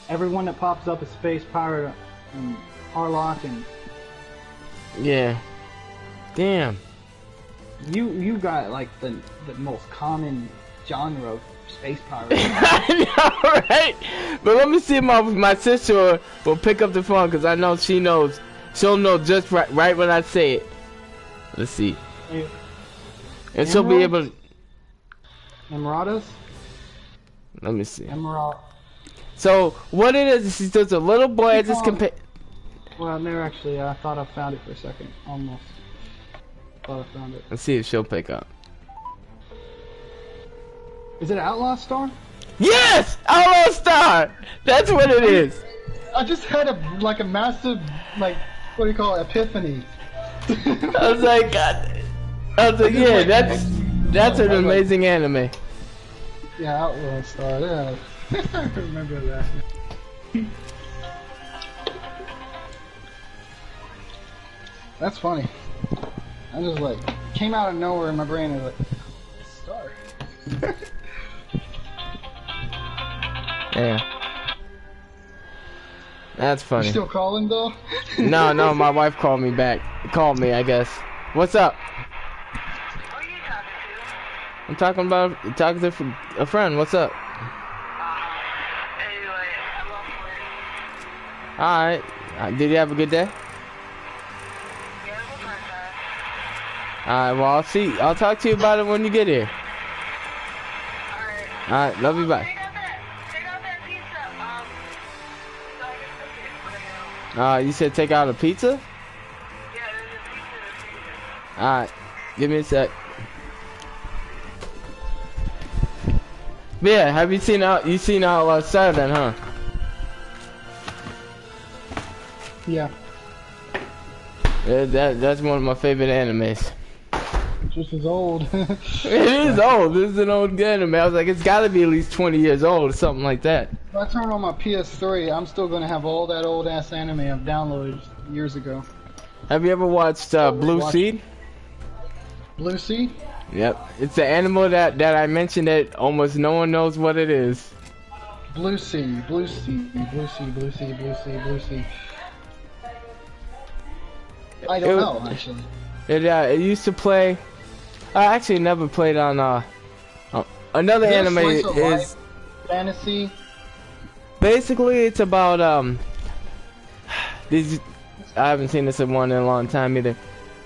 B: Everyone that pops up is Space Pirate and Harlock and...
A: Yeah. Damn.
B: You got like the most common genre of space pirate.
A: I know, right? But let me see if my sister will pick up the phone, because I know she knows. She'll know just right when I say it. Let's see. And she'll be able to...
B: Emeraldas?
A: Let me see.
B: Emerald.
A: So, what it is there's a little boy at this
B: Well, no, actually, I thought I found it for a second. Almost. Thought I found it.
A: Let's see if she'll pick up.
B: Is it Outlaw Star?
A: Yes! Outlaw Star! That's what it is.
B: I just had a massive, like, what do you call it, epiphany.
A: I was like, yeah, that's an amazing anime.
B: Yeah, Outlaw Star, yeah. I remember that. That's funny. I just like came out of nowhere in my brain and was like, Star.
A: Yeah. That's funny.
B: You still calling though?
A: No, my wife called me back. Called me, I guess. What's up?
E: Who are you talking to?
A: I'm talking to a friend. What's up?
E: Anyway, I'm off work.
A: Alright. Did you have a good day?
E: Yeah, we'll try that.
A: Alright, well, I'll talk to you about it when you get here.
E: Alright.
A: Alright, love you, bye.
E: Take out that pizza. So I can cook it right now.
A: You said take out a pizza?
E: Yeah, there's a pizza in the freezer.
A: Alright, give me a sec. Yeah, have you seen Outlaw Star then, huh?
B: Yeah.
A: That's one of my favorite animes.
B: Just as old.
A: It is old. This is an old anime. I was like, it's gotta be at least 20 years old or something like that.
B: If I turn on my PS3, I'm still gonna have all that old ass anime I've downloaded years ago.
A: Have you ever watched Blue Seed?
B: Blue Sea?
A: Yep. It's the animal that I mentioned that almost no one knows what it is.
B: Blue Sea, Blue Sea, Blue Sea, Blue Sea, Blue Sea, Blue Sea. I don't know, actually.
A: It used to play. I actually never played on another anime is
B: fantasy.
A: Basically it's about these. I haven't seen this one in a long time either,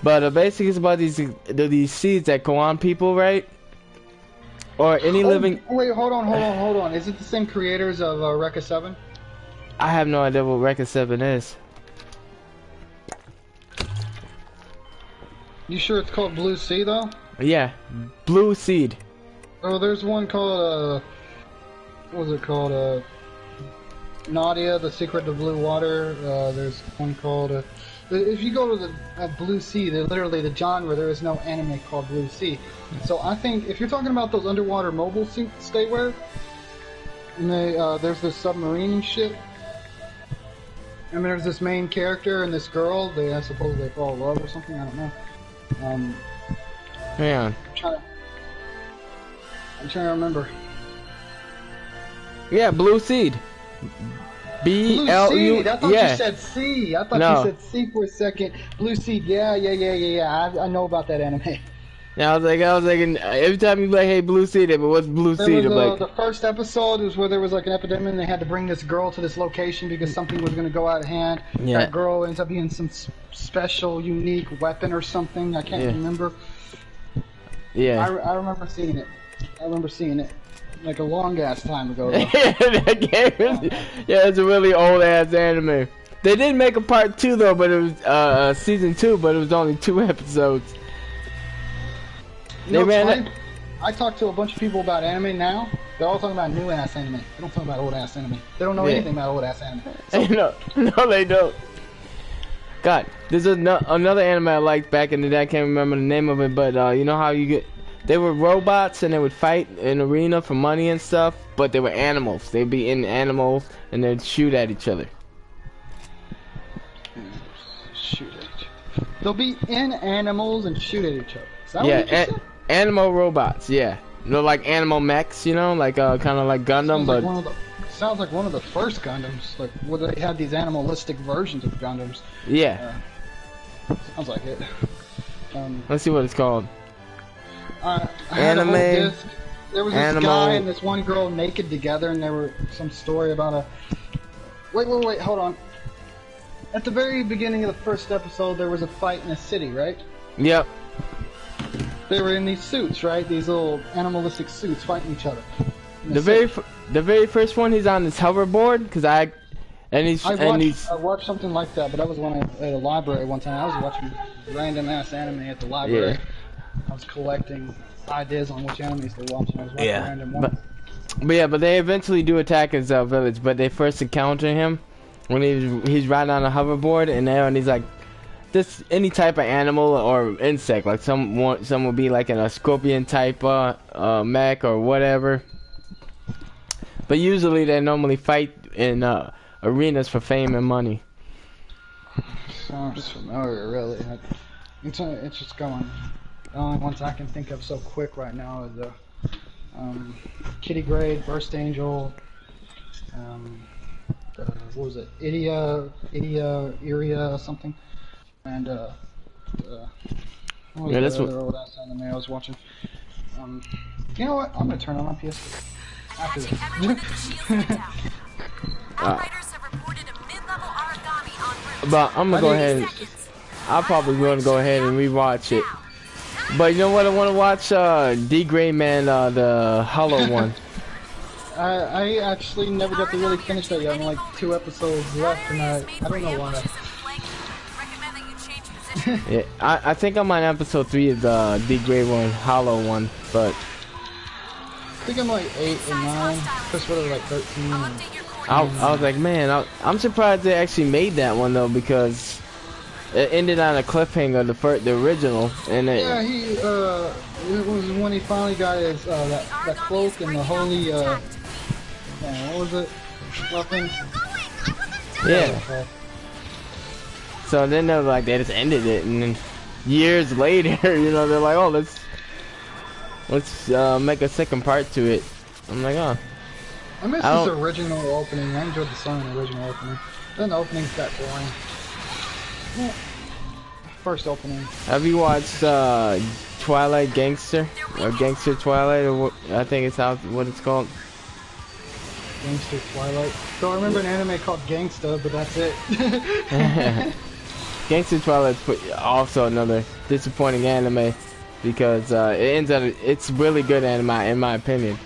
A: but basically it's about these seeds that go on people, right? Or any living.
B: Wait, hold on. Is it the same creators of Rekka 7?
A: I have no idea what Rekka 7 is.
B: You sure it's called Blue Sea though?
A: Yeah, Blue Seed.
B: Oh, there's one called what was it called? Nadia, The Secret of Blue Water. There's one called if you go to the Blue Sea, they're literally the genre. There is no anime called Blue Sea. So I think if you're talking about those underwater mobile skateware, and there's this submarine and shit, and there's this main character and this girl. I suppose they fall in love or something. I don't know.
A: Hang on.
B: I'm trying to remember.
A: Yeah, Blue Seed.
B: Blue
A: BLU.
B: Seed. I thought
A: Yeah.
B: you said C. I thought
A: No.
B: you said C for a second. Blue Seed. Yeah. I know about that anime.
A: Yeah, I was like, every time you like, hey, Blue Seed, but what's Blue
B: There
A: Seed?
B: was,
A: I'm like,
B: the first episode was where there was like an epidemic and they had to bring this girl to this location because something was going to go out of hand.
A: Yeah.
B: That girl ends up being some special, unique weapon or something. I can't
A: Yeah.
B: remember.
A: yeah.
B: I remember seeing it. Like a long ass time ago. Though.
A: That game is, yeah, it's a really old ass anime. They did make a part 2 though, but it was season 2, but it was only 2 episodes.
B: You know,
A: They
B: it's
A: ran
B: funny? I talk to a bunch of people about anime now. They're all talking about new ass anime. They don't talk about old ass anime. They don't know
A: Yeah.
B: anything about old ass anime.
A: No, they don't. God, there's another anime I liked back in the day. I can't remember the name of it, but you know how they were robots and they would fight in an arena for money and stuff, but they were animals. They'd be in animals and they'd shoot at each other.
B: Shoot at each other. They'll be in animals and shoot at each other. Is that
A: Yeah,
B: what you just said?
A: animal robots. Yeah, they're like animal mechs, you know, like kind of like Gundam, but
B: Sounds like one of the first Gundams, like where they had these animalistic versions of Gundams.
A: yeah.
B: Sounds like it.
A: Let's see what it's called.
B: I had a whole
A: Anime,
B: disc. There was this
A: animal-
B: guy and this one girl naked together, and there were some story about a. Wait, hold on. At the very beginning of the first episode, there was a fight in a city, right?
A: Yep.
B: They were in these suits, right? These little animalistic suits fighting each other. In
A: The very first one, he's on this hoverboard,
B: I watched something like that, but that was when I at a library one time. I was watching random ass anime at the library.
A: Yeah.
B: I was collecting ideas on which animes to watch, and I was watching random ones.
A: But they eventually do attack his village. But they first encounter him when he's riding on a hoverboard, and he's like, this any type of animal or insect. Like some will be like in a scorpion type mech or whatever. But usually they normally fight in arenas for fame and money.
B: Sounds familiar, really. It's just going. The only ones I can think of so quick right now is Kitty Grade, Burst Angel, what was it? Iria something, and what was
A: that's
B: the
A: what.
B: other old ass anime I was watching? You know what? I'm gonna turn on my PS. After this.
A: But I'm gonna go ahead. I'm probably gonna go ahead and rewatch it. But you know what? I want to watch D-Gray Man, the Hollow one.
B: I actually never got to really finish that yet. I'm like 2 episodes left, and I don't know why.
A: Yeah, I think I'm on episode 3 of the D-Gray one, Hollow one, but
B: I think I'm like 8 or 9. Chris Wood was like 13. And
A: I was like, man, I'm surprised they actually made that one though, because it ended on a cliffhanger, the original, and
B: yeah, it was when he finally got his that cloak and the holy what was it? Weapon.
A: yeah. So then they just ended it, and then years later, you know, they're like, oh, let's make a second part to it. I'm like, oh.
B: I miss this original opening. I enjoyed the song in the original opening. Then the opening's that boring. Yeah. First opening.
A: Have you watched Twilight Gangster? Or Gangster Twilight, or what, I think it's what it's called.
B: Gangster Twilight. So I remember an anime called Gangsta, but that's it.
A: Gangster Twilight's also another disappointing anime, because it's really good anime in my opinion,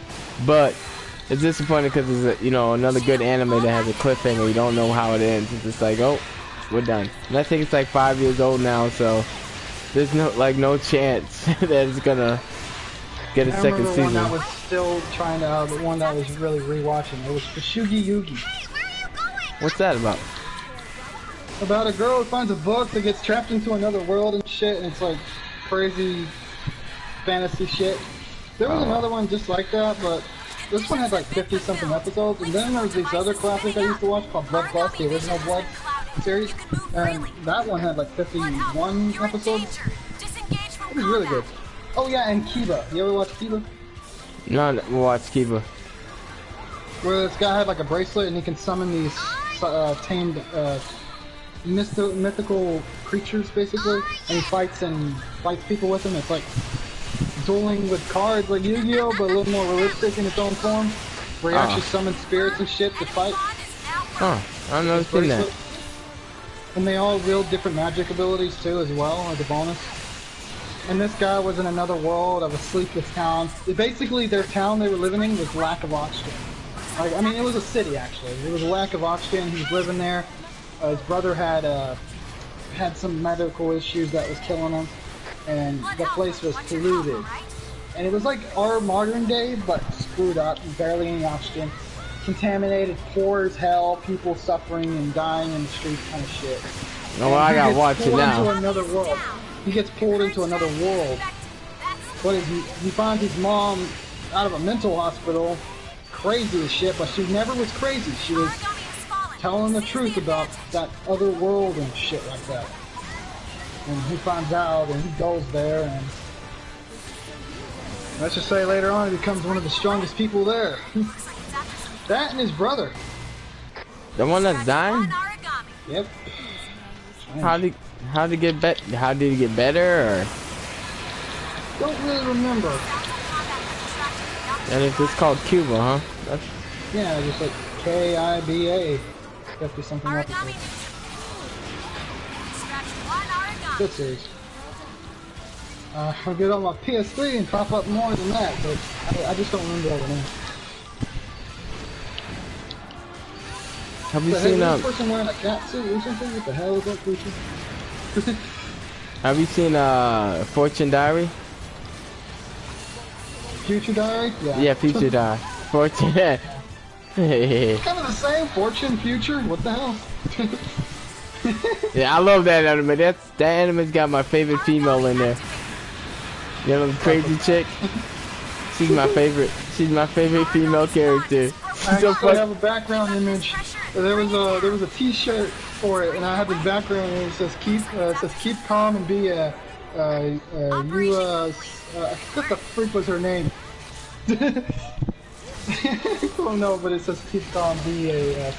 A: but it's disappointing because it's another good anime that has a cliffhanger. You don't know how it ends. It's just like, oh, we're done. And I think it's like 5 years old now, so there's no chance that it's gonna get a second season.
B: The one that was still trying to, the one that was really rewatching. It was Kashugi Yugi.
A: What's that about?
B: About a girl who finds a book that gets trapped into another world and shit, and it's like crazy fantasy shit. There was another one just like that, but this one had like 50-something episodes, and then there was these other classics I used to watch called Blood Plus, the original Blood series, and that one had like 51 episodes. It was really good. Oh yeah, and Kiba. You ever watch Kiba?
A: No, we'll watch Kiba.
B: Where this guy had like a bracelet and he can summon these tamed mythical creatures, basically, and he fights people with them. It's like dueling with cards, like Yu-Gi-Oh, but a little more realistic in its own form, where he actually summons spirits and shit to fight.
A: Oh, I've never seen that.
B: And they all wield different magic abilities too, as well, as a bonus. And this guy was in another world of a sleepless town. Basically, their town they were living in was lack of oxygen. Like, I mean, it was a city actually. There was a lack of oxygen. He was living there. His brother had some medical issues that was killing him, and the place was polluted. And it was like our modern day, but screwed up. Barely any oxygen, contaminated, poor as hell. People suffering and dying in the streets, kind of shit.
A: Oh, well, I gotta watch it now.
B: Into another world. He gets pulled into another world. But he finds his mom out of a mental hospital, crazy as shit, but she never was crazy. She was telling the truth about that other world and shit like that. And he finds out, and he goes there, and let's just say later on he becomes one of the strongest people there. That and his brother.
A: The one that's dying?
B: Yep.
A: How did he get better, or?
B: Don't really remember.
A: And it's just called Cuba, huh? That's...
B: Yeah, just like K-I-B-A. Got to be something like that. Good series. I'll get on my PS3 and pop up more than that, but I just don't remember all the names.
A: Have you seen
B: this person wearing a cat suit or something? What the hell is that creature?
A: Have you seen Fortune Diary?
B: Future Diary? Yeah.
A: Yeah, Future Diary. Fortune.
B: It's kind of the same. Fortune, Future. What the hell?
A: Yeah, I love that anime. That anime's got my favorite female in there. You know, the crazy chick. She's my favorite. She's my favorite female character.
B: I actually have a background image. There was a T-shirt for it, and I have the background, and it says keep calm and be what the freak was her name? I don't know, but it says keep calm, be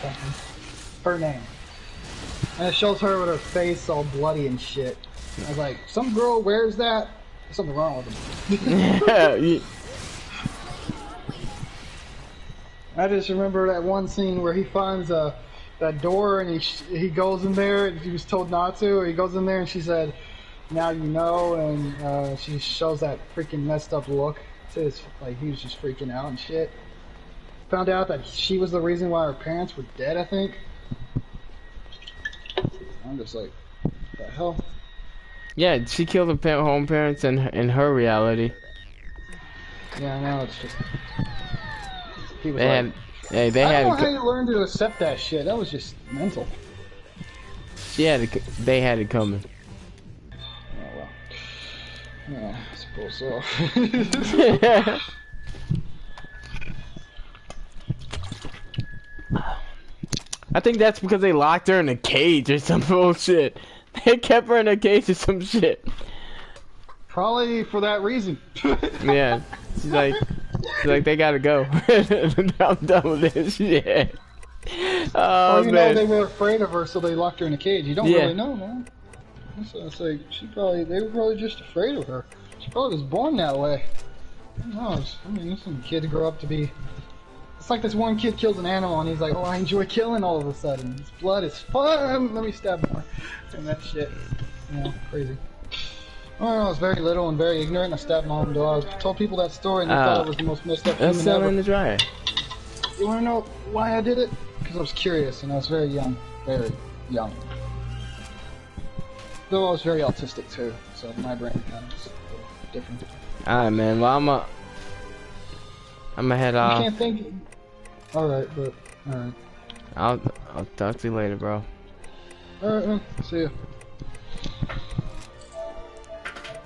B: something. Her name. And it shows her with her face all bloody and shit. I was like, some girl wears that? There's something wrong with them. I just remember that one scene where he finds that door, and he goes in there, and he was told not to, or he goes in there and she said, now you know, and she shows that freaking messed up look to his, like he was just freaking out and shit. Found out that she was the reason why her parents were dead, I think. I'm just like, what the hell?
A: Yeah, she killed her home parents in her reality.
B: Yeah, I know, it's just... People
A: they
B: like,
A: had, they
B: I
A: had.
B: don't know how you learn to accept that shit. That was just mental.
A: They had it coming.
B: Oh well. Yeah, I suppose so.
A: I think that's because they locked her in a cage or some bullshit. They kept her in a cage or some shit.
B: Probably for that reason.
A: Yeah, she's like, they gotta go. I'm done with this shit. Oh,
B: you
A: man.
B: know, they were afraid of her, so they locked her in a cage. You don't really know, man. So it's like they were probably just afraid of her. She probably was born that way. Who knows? I mean, some kid grow up to be. It's like this one kid kills an animal, and he's like, "Oh, I enjoy killing." All of a sudden, his blood is fun. Let me stab more, and that shit. You know, crazy. I was very little and very ignorant. I stabbed my own dog. I told people that story, and they thought it was the most messed up human ever.
A: In the dryer.
B: You want to know why I did it? Because I was curious, and I was very young. Very young. Though I was very autistic, too, so my brain kind of was different.
A: Alright, man. Well, I'm gonna head off.
B: You can't think... Alright, but... Alright.
A: I'll talk to you later, bro.
B: Alright, man. See ya.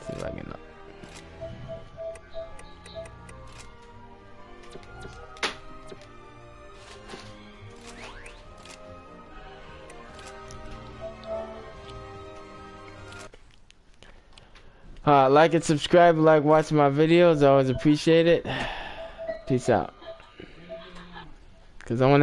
A: See if I can... like and subscribe, like watching my videos. I always appreciate it. Peace out. Cause I wanna